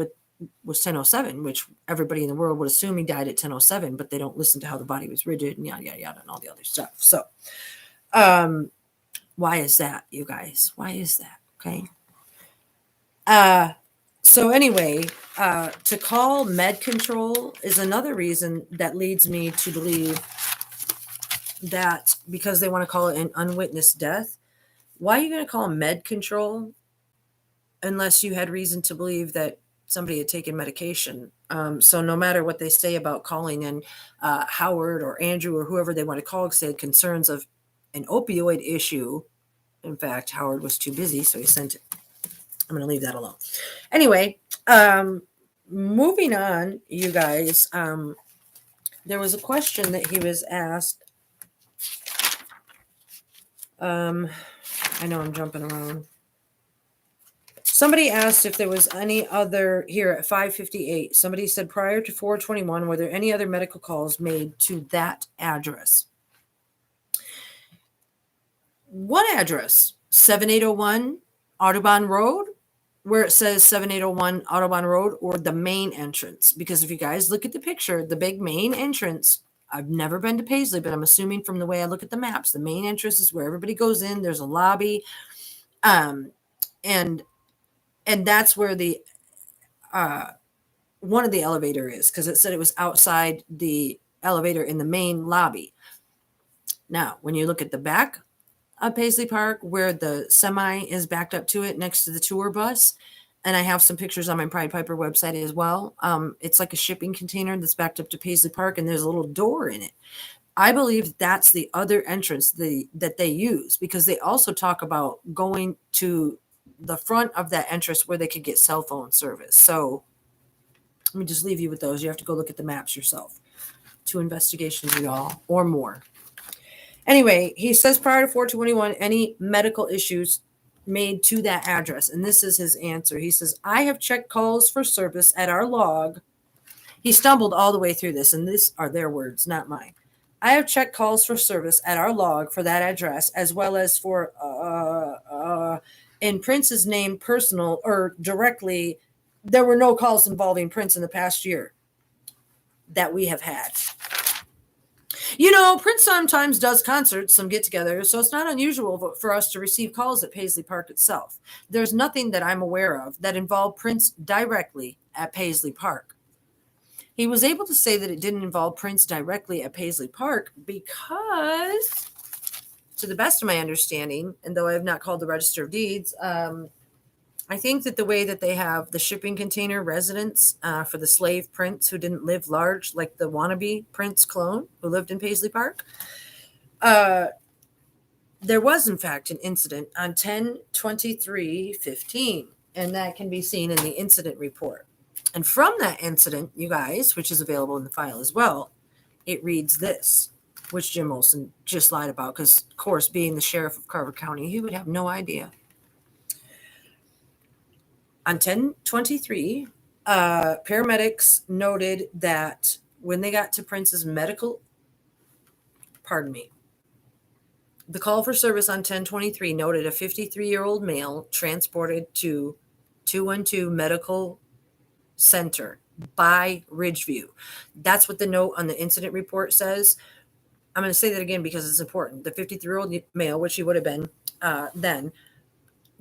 Speaker 1: was 10:07, which everybody in the world would assume he died at 10:07, but they don't listen to how the body was rigid and yada, yada, yada, and all the other stuff. So why is that, you guys? Why is that? Okay. So anyway, to call med control is another reason that leads me to believe that because they want to call it an unwitnessed death, why are you going to call med control unless you had reason to believe that somebody had taken medication. So no matter what they say about calling in Howard or Andrew or whoever they want to call because they had concerns of an opioid issue. In fact, Howard was too busy, so he sent it. I'm going to leave that alone. Anyway, moving on, you guys, there was a question that he was asked. I know I'm jumping around. Somebody asked if there was any other, here at 5:58, somebody said prior to 4:21, were there any other medical calls made to that address? What address? 7801 Audubon Road, where it says 7801 Audubon Road, or the main entrance? Because if you guys look at the picture, the big main entrance, I've never been to Paisley, but I'm assuming from the way I look at the maps, the main entrance is where everybody goes in. There's a lobby. And that's where the one of the elevator is, because it said it was outside the elevator in the main lobby. Now, when you look at the back of Paisley Park, where the semi is backed up to it next to the tour bus, and I have some pictures on my Pied Piper website as well. It's like a shipping container that's backed up to Paisley Park, and there's a little door in it. I believe that's the other entrance that they use, because they also talk about going to the front of that entrance where they could get cell phone service. So let me just leave you with those. You have to go look at the maps yourself. 2 investigations, y'all, or more. Anyway, he says prior to 4:21, any medical issues made to that address. And this is his answer. He says, I have checked calls for service at our log. He stumbled all the way through this, and these are their words, not mine. I have checked calls for service at our log for that address, as well as for in Prince's name personal or directly. There were no calls involving Prince in the past year that we have had. You know, Prince sometimes does concerts, some get-togethers, so it's not unusual for us to receive calls at Paisley Park itself. There's nothing that I'm aware of that involved Prince directly at Paisley Park. He was able to say that it didn't involve Prince directly at Paisley Park because, to the best of my understanding, and though I have not called the Register of Deeds, I think that the way that they have the shipping container residence for the slave Prince who didn't live large, like the wannabe Prince clone who lived in Paisley Park, there was, in fact, an incident on 10/23/15, and that can be seen in the incident report. And from that incident, you guys, which is available in the file as well, it reads this, which Jim Olson just lied about because, of course, being the sheriff of Carver County, he would have no idea. On 10/23, paramedics noted that when they got to Prince's medical, the call for service on 10/23 noted a 53-year-old male transported to 212 Medical Center by Ridgeview. That's what the note on the incident report says. I'm going to say that again because it's important. The 53-year-old male, which he would have been then,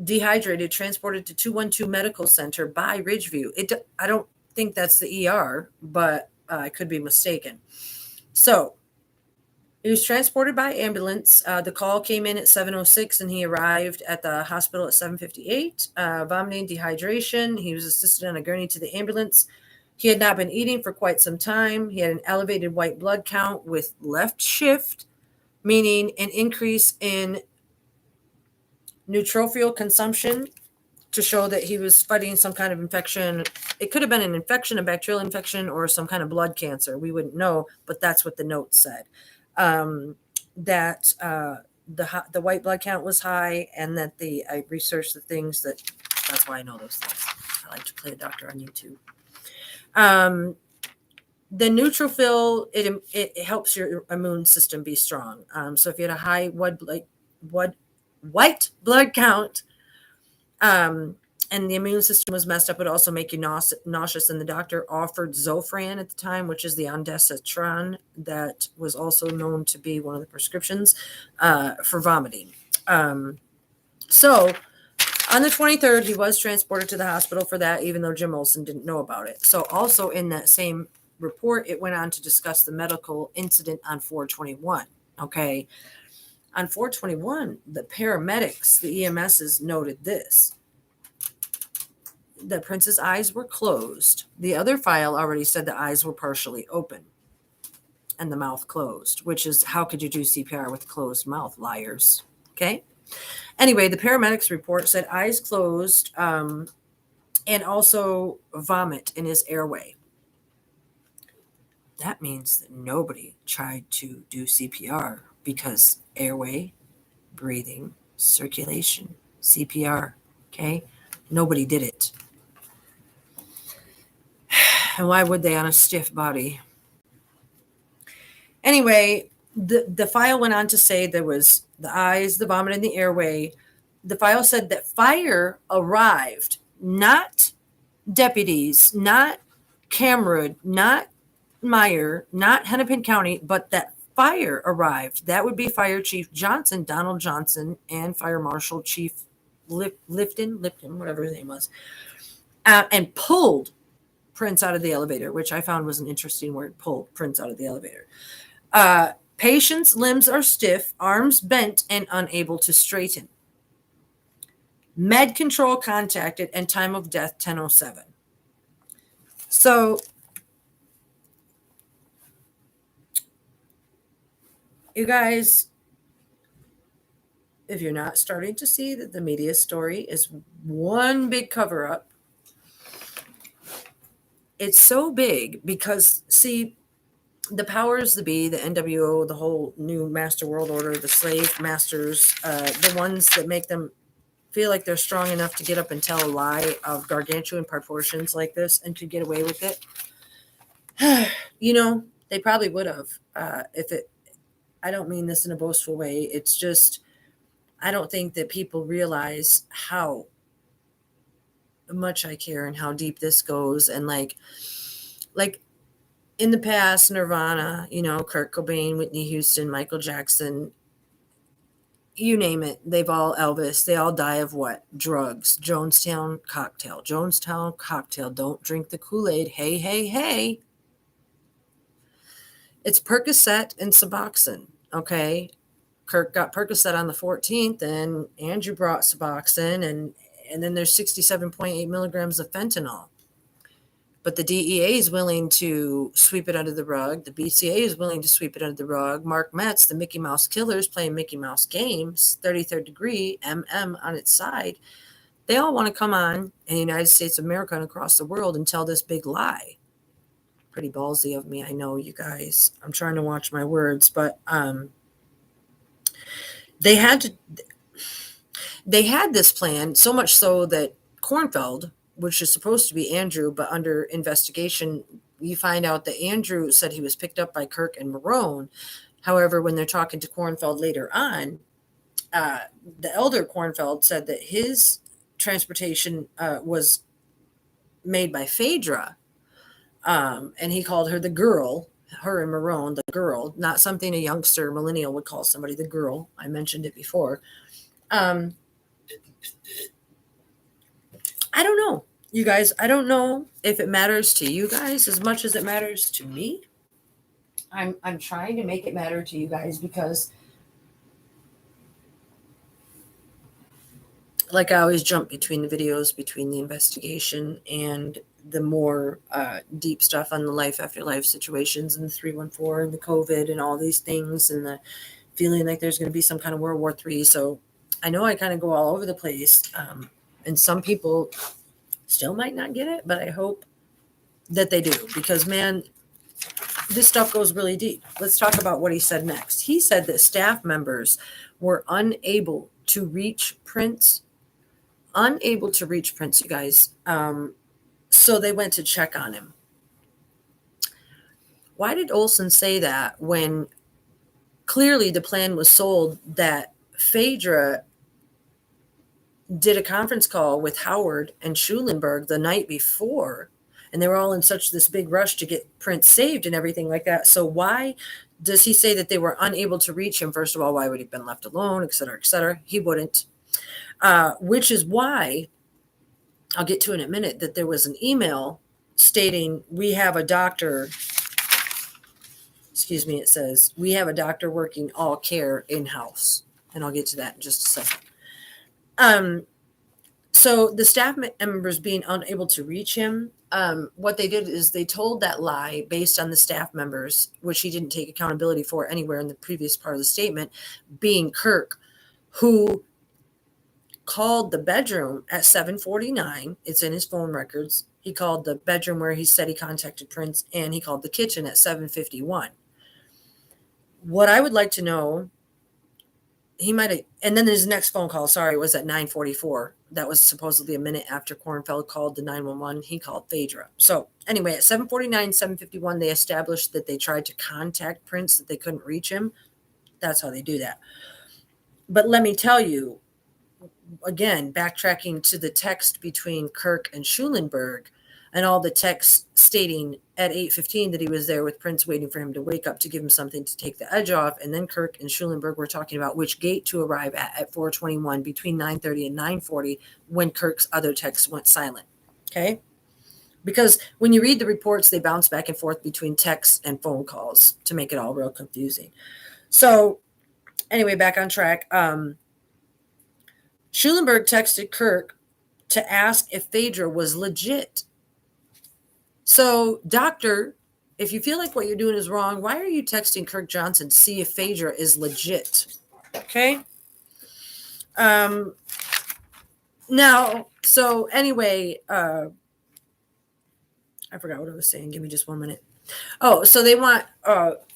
Speaker 1: dehydrated, transported to 212 Medical Center by Ridgeview. I don't think that's the ER, but I could be mistaken. So he was transported by ambulance. The call came in at 7:06, and he arrived at the hospital at 7:58. Vomiting, dehydration. He was assisted on a gurney to the ambulance. He had not been eating for quite some time. He had an elevated white blood count with left shift, meaning an increase in neutrophil consumption to show that he was fighting some kind of infection. It could have been an infection, a bacterial infection, or some kind of blood cancer. We wouldn't know, but that's what the note said. That the white blood count was high, and that I researched the things that's why I know those things. I like to play a doctor on YouTube. The neutrophil, it helps your immune system be strong. So if you had a high white blood count, and the immune system was messed up, it would also make you nauseous. And the doctor offered Zofran at the time, which is the ondansetron that was also known to be one of the prescriptions for vomiting. So on the 23rd, he was transported to the hospital for that, even though Jim Olson didn't know about it. So also in that same report, it went on to discuss the medical incident on 4/21. Okay. On 4/21, the paramedics, the EMSs, noted this. that Prince's eyes were closed. The other file already said the eyes were partially open and the mouth closed, which is, how could you do CPR with a closed mouth? Liars. Okay. Anyway, the paramedics report said eyes closed, and also vomit in his airway. That means that nobody tried to do CPR, because airway, breathing, circulation, CPR. Okay. Nobody did it. And why would they on a stiff body? Anyway, the file went on to say there was the eyes, the vomit, and the airway. The file said that fire arrived, not deputies, not Cameron, not Meyer, not Hennepin County, but that fire arrived. That would be Fire Chief Johnson, Donald Johnson, and Fire Marshal Chief Lipton, whatever his name was, and pulled Prince out of the elevator, which I found was an interesting word, pull Prince out of the elevator. Patient's limbs are stiff, arms bent, and unable to straighten. Med control contacted, and time of death 10:07. So you guys, if you're not starting to see that the media story is one big cover-up, it's so big because, see, the powers that be, the NWO, the whole new master world order, the slave masters, the ones that make them feel like they're strong enough to get up and tell a lie of gargantuan proportions like this and could get away with it. You know, they probably would have. I don't mean this in a boastful way. It's just, I don't think that people realize how much I care and how deep this goes. And like in the past, Nirvana, you know, Kurt Cobain, Whitney Houston, Michael Jackson, you name it, they've all, Elvis, they all die of what? Drugs. Jonestown cocktail. Don't drink the Kool-Aid. Hey, hey, hey. It's Percocet and Suboxone, okay? Kirk got Percocet on the 14th, and Andrew brought Suboxone, and then there's 67.8 milligrams of fentanyl. But the DEA is willing to sweep it under the rug. The B.C.A. is willing to sweep it under the rug. Mark Metz, the Mickey Mouse Killers, playing Mickey Mouse games, 33rd degree, MM on its side. They all want to come on in the United States of America and across the world and tell this big lie. Pretty ballsy of me, I know, you guys. I'm trying to watch my words, but they had this plan, so much so that Kornfeld, which is supposed to be Andrew, but under investigation, you find out that Andrew said he was picked up by Kirk and Meron. However, when they're talking to Kornfeld later on, the elder Kornfeld said that his transportation was made by PHADRAE, and he called her the girl, her and Meron, the girl, not something a youngster millennial would call somebody the girl. I mentioned it before. I don't know, you guys. I don't know if it matters to you guys as much as it matters to me. I'm trying to make it matter to you guys because, like, I always jump between the videos, between the investigation and the more deep stuff on the life after life situations and the 314 and the COVID and all these things and the feeling like there's going to be some kind of World War III. So I know I kind of go all over the place. And some people still might not get it, but I hope that they do because, man, this stuff goes really deep. Let's talk about what he said next. He said that staff members were unable to reach Prince, you guys. So they went to check on him. Why did Olson say that when clearly the plan was sold that PHADRAE did a conference call with Howard and Schulenberg the night before, and they were all in such this big rush to get Prince saved and everything like that? So why does he say that they were unable to reach him? First of all, why would he have been left alone, et cetera, et cetera? He wouldn't. Which is why, I'll get to in a minute, that there was an email stating, we have a doctor, it says, we have a doctor working all care in-house. And I'll get to that in just a second. So the staff members being unable to reach him, what they did is they told that lie based on the staff members, which he didn't take accountability for anywhere in the previous part of the statement, being KIRK, who called the bedroom at 7:49. It's in his phone records. He called the bedroom where he said he contacted Prince, and he called the kitchen at 7:51. What I would like to know, he might have, and then his next phone call, sorry, was at 9:44. That was supposedly a minute after Kornfeld called the 911. He called PHADRAE. So anyway, at 7:49, 7:51, they established that they tried to contact Prince, that they couldn't reach him. That's how they do that. But let me tell you, again, backtracking to the text between KIRK and Schulenberg, and all the texts stating at 8:15 that he was there with Prince waiting for him to wake up to give him something to take the edge off. And then KIRK and Schulenberg were talking about which gate to arrive at 4:21 between 9:30 and 9:40 when KIRK's other text went silent. Okay? Because when you read the reports, they bounce back and forth between texts and phone calls to make it all real confusing. So anyway, back on track. Schulenberg texted KIRK to ask if PHADRAE was legit. So, doctor, if you feel like what you're doing is wrong, why are you texting KIRK Johnson to see if PHADRAE is legit? Okay. Now, so anyway, I forgot what I was saying. Give me just 1 minute. Oh, so they want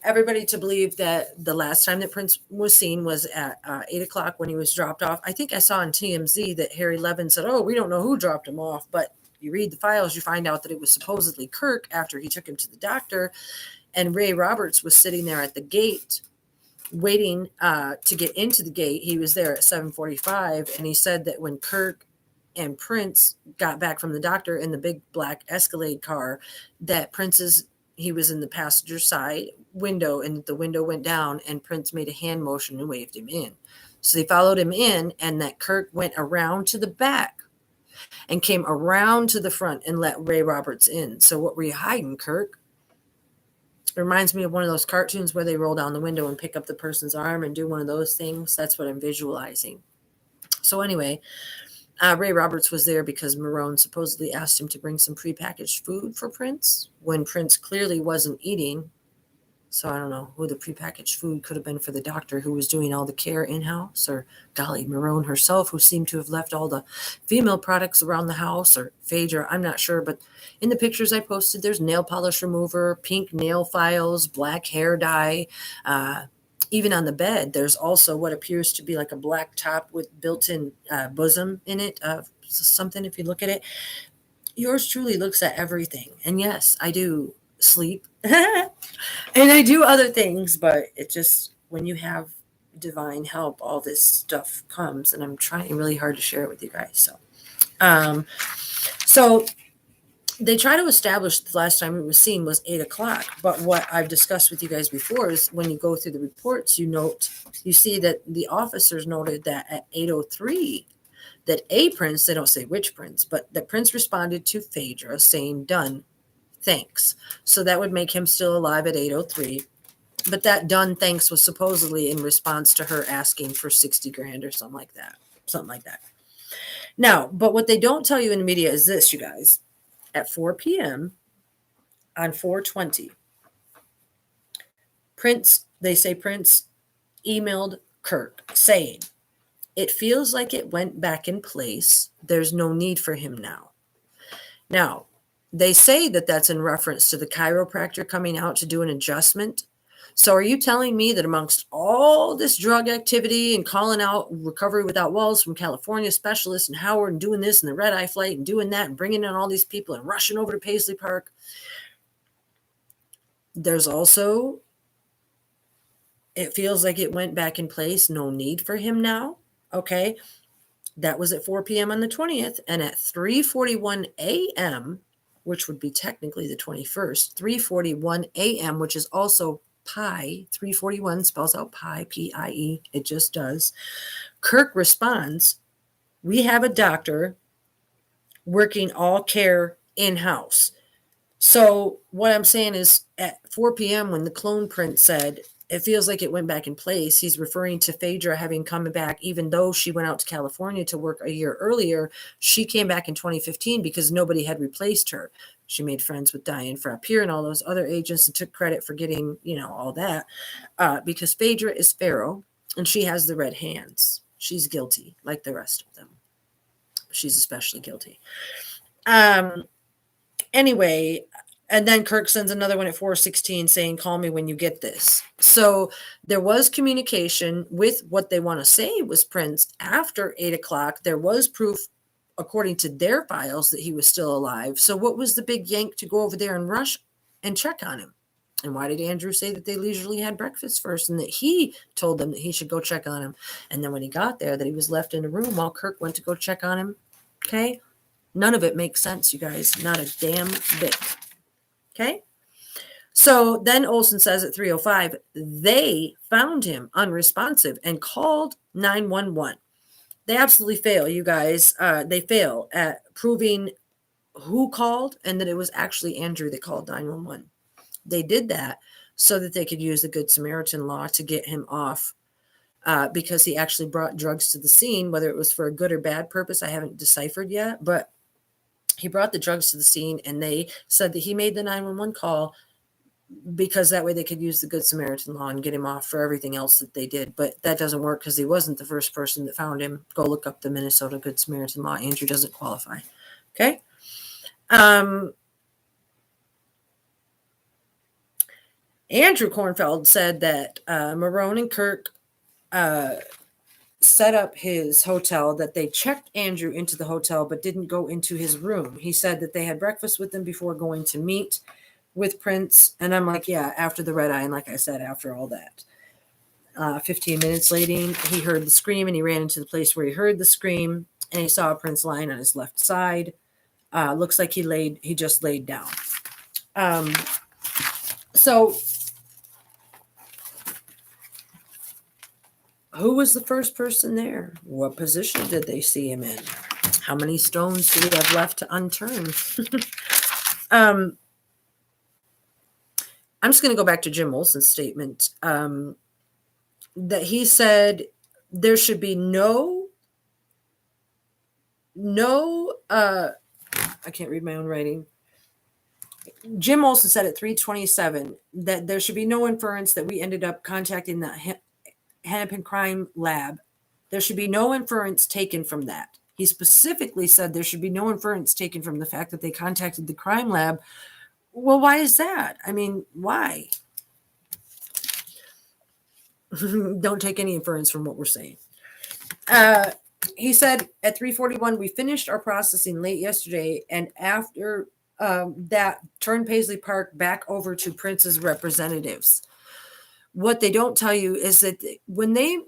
Speaker 1: everybody to believe that the last time that Prince was seen was at 8 o'clock when he was dropped off. I think I saw on TMZ that Harry Levin said, oh, we don't know who dropped him off, but you read the files, you find out that it was supposedly KIRK after he took him to the doctor, and Ray Roberts was sitting there at the gate waiting to get into the gate. He was there at 7:45, and he said that when KIRK and Prince got back from the doctor in the big black Escalade car, that he was in the passenger side window, and the window went down, and Prince made a hand motion and waved him in. So they followed him in, and that KIRK went around to the back and came around to the front and let Ray Roberts in. So what were you hiding, KIRK? It reminds me of one of those cartoons where they roll down the window and pick up the person's arm and do one of those things. That's what I'm visualizing. So anyway, Ray Roberts was there because MERON supposedly asked him to bring some prepackaged food for Prince when Prince clearly wasn't eating. So I don't know who the prepackaged food could have been for the doctor who was doing all the care in-house, or golly, MERON herself, who seemed to have left all the female products around the house, or PHADRAE, I'm not sure. But in the pictures I posted, there's nail polish remover, pink nail files, black hair dye. Even on the bed, there's also what appears to be like a black top with built-in bosom in it, something if you look at it. Yours truly looks at everything. And yes, I do sleep and I do other things, but it just, when you have divine help, all this stuff comes, and I'm trying really hard to share it with you guys. So they try to establish the last time it was seen was 8 o'clock. But what I've discussed with you guys before is when you go through the reports, you see that the officers noted that at 8:03, that a Prince, they don't say which Prince, but that Prince responded to PHADRAE saying, done, thanks. So that would make him still alive at 8:03. But that done thanks was supposedly in response to her asking for 60 grand or something like that. Now, but what they don't tell you in the media is this, you guys. At 4 p.m. on 4/20, Prince emailed KIRK saying, it feels like it went back in place. There's no need for him now. Now, they say that that's in reference to the chiropractor coming out to do an adjustment. So are you telling me that amongst all this drug activity and calling out Recovery Without Walls from California specialists and Howard and doing this and the red eye flight and doing that and bringing in all these people and rushing over to Paisley Park, there's also, it feels like it went back in place, no need for him now? Okay, that was at 4 p.m. on the 20th, and at 3:41 a.m., which would be technically the 21st, 3:41 a.m., which is also pi, 341 spells out pi, P-I-E, it just does. KIRK responds, we have a doctor working all care in-house. So what I'm saying is at 4 p.m. when the clone print said it feels like it went back in place. He's referring to PHADRAE having come back, even though she went out to California to work a year earlier. She came back in 2015 because nobody had replaced her. She made friends with Diane Frappier and all those other agents and took credit for getting, all that. Because PHADRAE is Pharaoh and she has the red hands. She's guilty, like the rest of them. She's especially guilty. Anyway, and then Kirk sends another one at 4:16 saying, call me when you get this. So there was communication with what they want to say was Prince after 8 o'clock. There was proof, according to their files, that he was still alive. So what was the big yank to go over there and rush and check on him? And why did Andrew say that they leisurely had breakfast first and that he told them that he should go check on him? And then when he got there, that he was left in a room while Kirk went to go check on him. Okay. None of it makes sense, you guys. Not a damn bit. Okay. So then Olson says at 3:05, they found him unresponsive and called 911. They absolutely fail, you guys. They fail at proving who called and that it was actually Andrew that called 911. They did that so that they could use the Good Samaritan law to get him off because he actually brought drugs to the scene, whether it was for a good or bad purpose. I haven't deciphered yet, but he brought the drugs to the scene and they said that he made the 911 call because that way they could use the Good Samaritan law and get him off for everything else that they did. But that doesn't work because he wasn't the first person that found him. Go look up the Minnesota Good Samaritan law. Andrew doesn't qualify. Okay. Andrew Kornfeld said that MERON and KIRK set up his hotel, that they checked Andrew into the hotel but didn't go into his room. He said that they had breakfast with him before going to meet with Prince. And I'm like, yeah, after the red eye. And like I said, after all that, 15 minutes later, he heard the scream and he ran into the place where he heard the scream and he saw Prince lying on his left side. Looks like he just laid down. So who was the first person there? What position did they see him in? How many stones do we have left to unturn? I'm just going to go back to Jim Olson's statement that he said there should be no, I can't read my own writing. Jim Olson said at 3:27 that there should be no inference that we ended up contacting the Hennepin Crime Lab. There should be no inference taken from that. He specifically said there should be no inference taken from the fact that they contacted the crime lab. Well, why is that? I mean, why? Don't take any inference from what we're saying. He said at 3:41, we finished our processing late yesterday, and after that, turned Paisley Park back over to Prince's representatives. What they don't tell you is that when they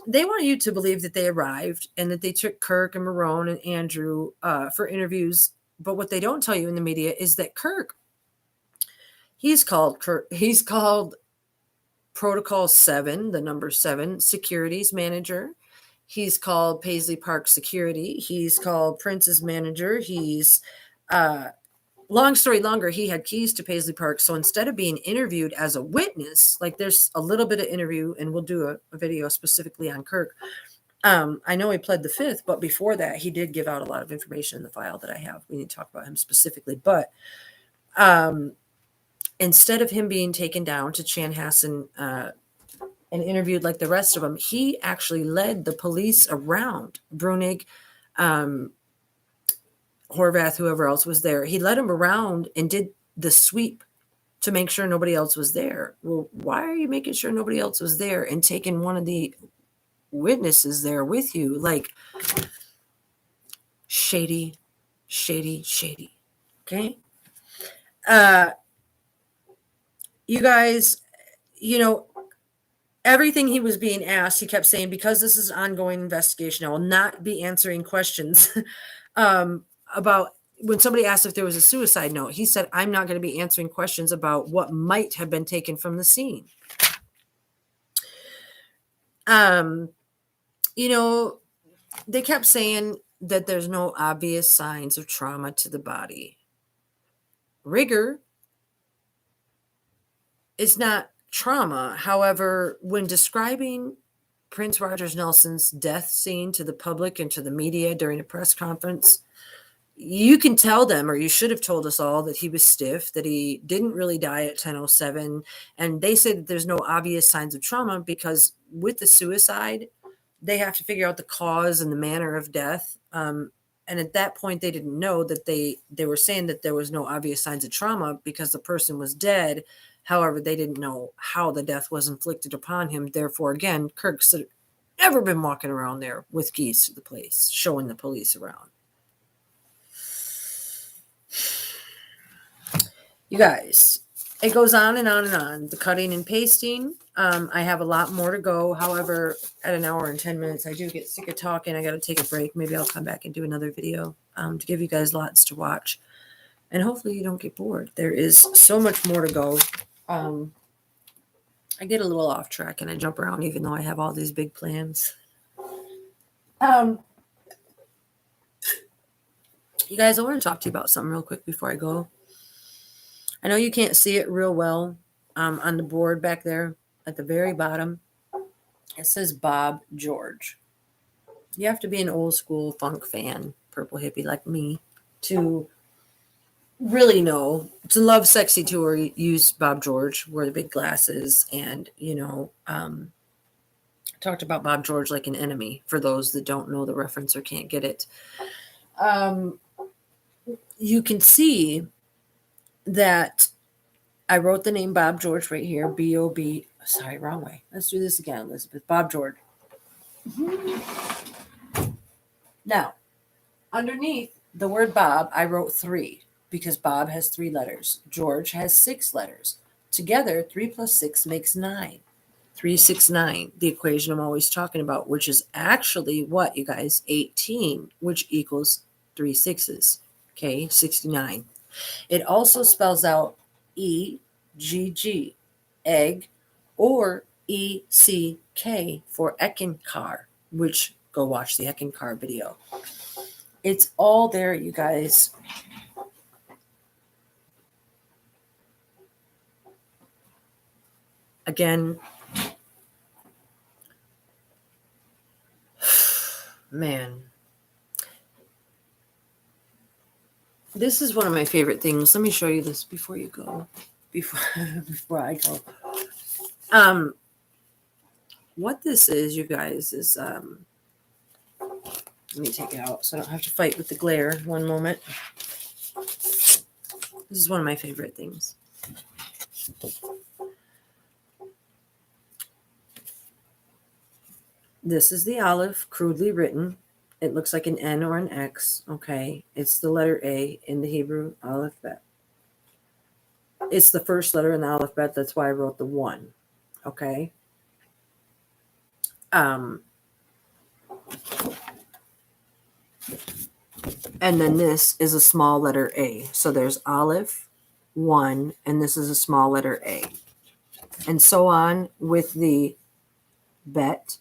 Speaker 1: want you to believe that they arrived and that they took Kirk and MERON and Andrew for interviews. But what they don't tell you in the media is that Kirk, he's called Protocol 7, the number 7, securities manager. He's called Paisley Park Security. He's called Prince's manager. He's long story longer, he had keys to Paisley Park. So instead of being interviewed as a witness, like there's a little bit of interview, and we'll do a video specifically on Kirk. I know he pled the fifth, but before that, he did give out a lot of information in the file that I have. We need to talk about him specifically. But instead of him being taken down to Chanhassen and interviewed like the rest of them, he actually led the police around Brunig, Horvath, whoever else was there. He led them around and did the sweep to make sure nobody else was there. Well, why are you making sure nobody else was there and taking one of the witnesses there with you? Like, shady. Okay. You guys, everything he was being asked, he kept saying, because this is an ongoing investigation, I will not be answering questions about when somebody asked if there was a suicide note. He said, I'm not going to be answering questions about what might have been taken from the scene. They kept saying that there's no obvious signs of trauma to the body. Rigor is not trauma. However, when describing Prince Rogers Nelson's death scene to the public and to the media during a press conference, you can tell them, or you should have told us all, that he was stiff, that he didn't really die at 10:07. And they say that there's no obvious signs of trauma because with the suicide, they have to figure out the cause and the manner of death. And at that point, they didn't know that they were saying that there was no obvious signs of trauma because the person was dead. However, they didn't know how the death was inflicted upon him. Therefore, again, Kirk should have never been walking around there with keys to the place, showing the police around. You guys, it goes on and on and on. The cutting and pasting. I have a lot more to go. However, at an hour and 10 minutes, I do get sick of talking. I got to take a break. Maybe I'll come back and do another video to give you guys lots to watch. And hopefully you don't get bored. There is so much more to go. I get a little off track and I jump around even though I have all these big plans. You guys, I want to talk to you about something real quick before I go. I know you can't see it real well on the board back there at the very bottom. It says Bob George. You have to be an old school funk fan, purple hippie like me, to really know, to love Sexy Tour, use Bob George, wear the big glasses, and, talked about Bob George like an enemy for those that don't know the reference or can't get it. You can see that I wrote the name Bob George right here, B-O-B. Sorry, wrong way. Let's do this again, Elizabeth. Bob George. Now, underneath the word Bob, I wrote 3 because Bob has 3 letters. George has 6 letters. Together, 3 plus 6 makes 9. 3, 6, 9, the equation I'm always talking about, which is actually what, you guys? 18, which equals 3 6s. Okay, 69. It also spells out E-G-G, egg, or E-C-K for Eckankar, which go watch the Eckankar video. It's all there, you guys. Again, man, this is one of my favorite things. Let me show you this before you go. Before I go. What this is, you guys, is let me take it out so I don't have to fight with the glare. One moment. This is one of my favorite things. This is the olive, crudely written. It looks like an N or an X, okay? It's the letter A in the Hebrew alphabet. It's the first letter in the alphabet. That's why I wrote the 1, okay? And then this is a small letter A. So there's olive, 1, and this is a small letter A. And so on with the bet,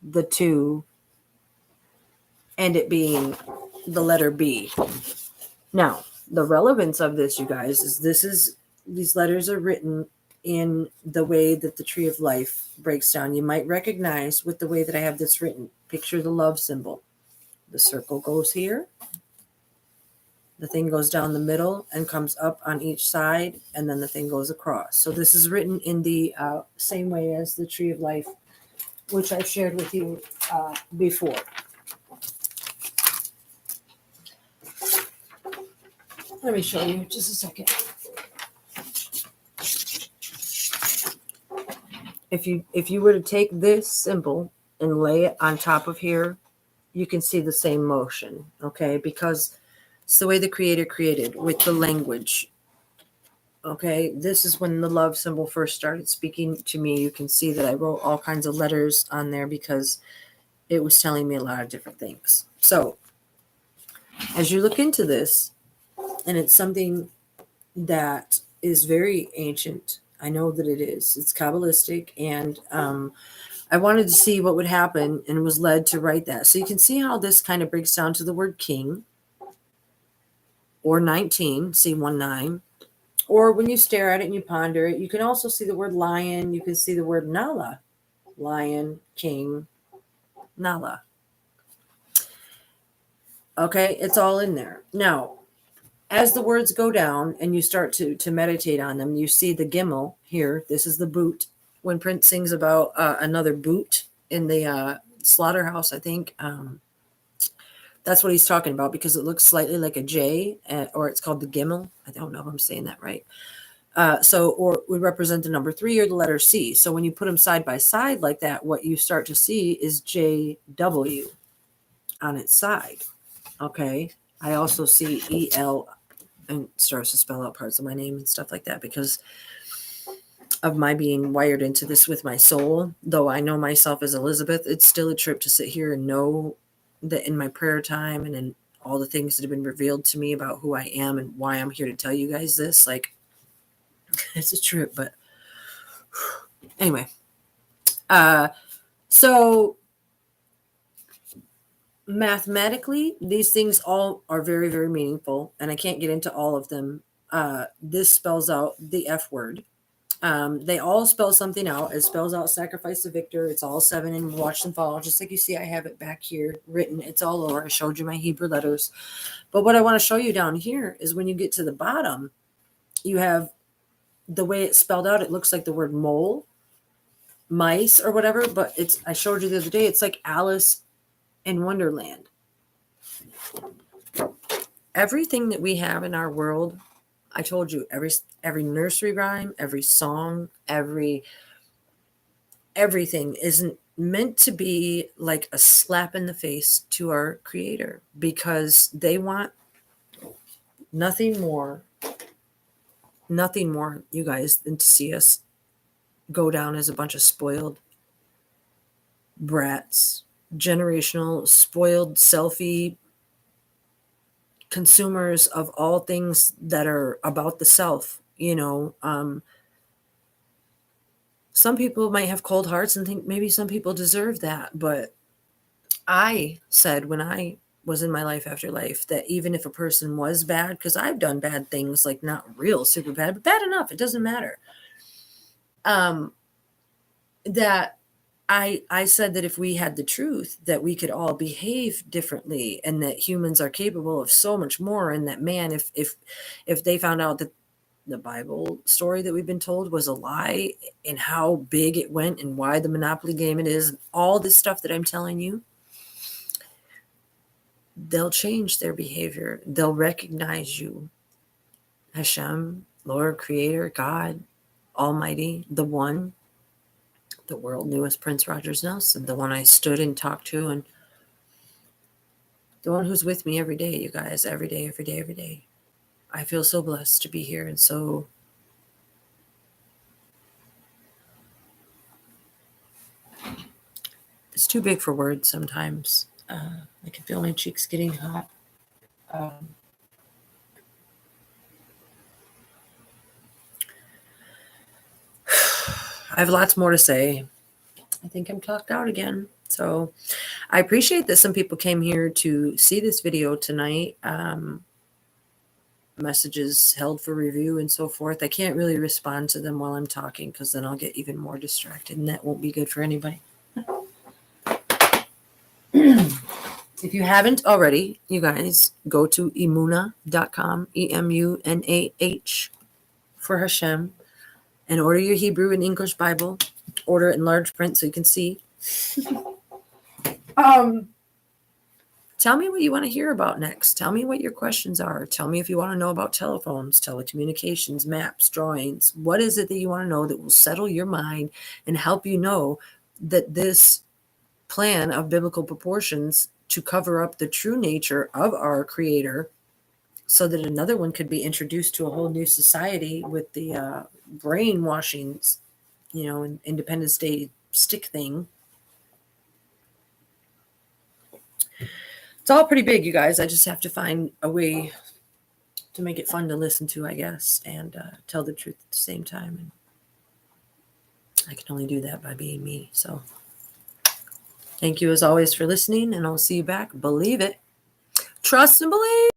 Speaker 1: the 2, and it being the letter B. Now, the relevance of this, you guys, is these letters are written in the way that the tree of life breaks down. You might recognize with the way that I have this written. Picture the love symbol. The circle goes here. The thing goes down the middle and comes up on each side, and then the thing goes across. So this is written in the same way as the tree of life, which I've shared with you before. Let me show you just a second. If you were to take this symbol and lay it on top of here, you can see the same motion, okay? Because it's the way the Creator created with the language. Okay, this is when the love symbol first started speaking to me. You can see that I wrote all kinds of letters on there because it was telling me a lot of different things. So as you look into this, and it's something that is very ancient. I know that it is. It's Kabbalistic, and I wanted to see what would happen and was led to write that. So you can see how this kind of breaks down to the word king, or 19, C19, Or when you stare at it and you ponder it, you can also see the word lion. You can see the word Nala. Lion, king, Nala. Okay, it's all in there. Now, as the words go down and you start to meditate on them, you see the gimel here. This is the boot. When Prince sings about another boot in the slaughterhouse, I think that's what he's talking about, because it looks slightly like a J, or it's called the gimel. I don't know if I'm saying that right. Or would represent the number 3 or the letter C. So when you put them side by side like that, what you start to see is JW on its side. Okay. I also see EL, and starts to spell out parts of my name and stuff like that because of my being wired into this with my soul. Though I know myself as Elizabeth, it's still a trip to sit here and know that in my prayer time and in all the things that have been revealed to me about who I am and why I'm here to tell you guys this, like, it's a trip. But anyway, so mathematically, these things all are very, very meaningful, and I can't get into all of them. This spells out the F word. They all spell something out. It spells out sacrifice the victor. It's all 7 and watch them fall. Just like you see, I have it back here written. It's all over. I showed you my Hebrew letters. But what I want to show you down here is when you get to the bottom, you have the way it's spelled out. It looks like the word mole, mice, or whatever. But it's, I showed you the other day, it's like Alice in Wonderland. Everything that we have in our world, I told you, every nursery rhyme, every song, everything isn't meant to be like a slap in the face to our Creator, because they want nothing more, you guys, than to see us go down as a bunch of spoiled brats, generational, spoiled, selfie consumers of all things that are about the self. Some people might have cold hearts and think maybe some people deserve that. But I said when I was in my life after life that even if a person was bad, because I've done bad things, like not real super bad, but bad enough, it doesn't matter. That I said that if we had the truth, that we could all behave differently, and that humans are capable of so much more, and that, man, if they found out that the Bible story that we've been told was a lie, and how big it went, and why the Monopoly game it is, and all this stuff that I'm telling you, they'll change their behavior. They'll recognize you, Hashem, Lord, Creator, God, Almighty, the One. The world knew as Prince Rogers Nelson, the one I stood and talked to, and the one who's with me every day, you guys, every day, every day, every day. I feel so blessed to be here, and so it's too big for words sometimes. I can feel my cheeks getting hot. I have lots more to say. I think I'm talked out again. So I appreciate that some people came here to see this video tonight. Messages held for review and so forth. I can't really respond to them while I'm talking, because then I'll get even more distracted, and that won't be good for anybody. If you haven't already, you guys, go to emunah.com, EMUNAH, for Hashem, and order your Hebrew and English Bible. Order it in large print so you can see. Tell me what you want to hear about next. Tell me what your questions are. Tell me if you want to know about telephones, telecommunications, maps, drawings. What is it that you want to know that will settle your mind and help you know that this plan of biblical proportions to cover up the true nature of our Creator, so that another one could be introduced to a whole new society with the brainwashings, Independence Day stick thing. It's all pretty big, you guys. I just have to find a way to make it fun to listen to, I guess, and tell the truth at the same time. And I can only do that by being me. So thank you as always for listening, and I'll see you back. Believe it. Trust and believe.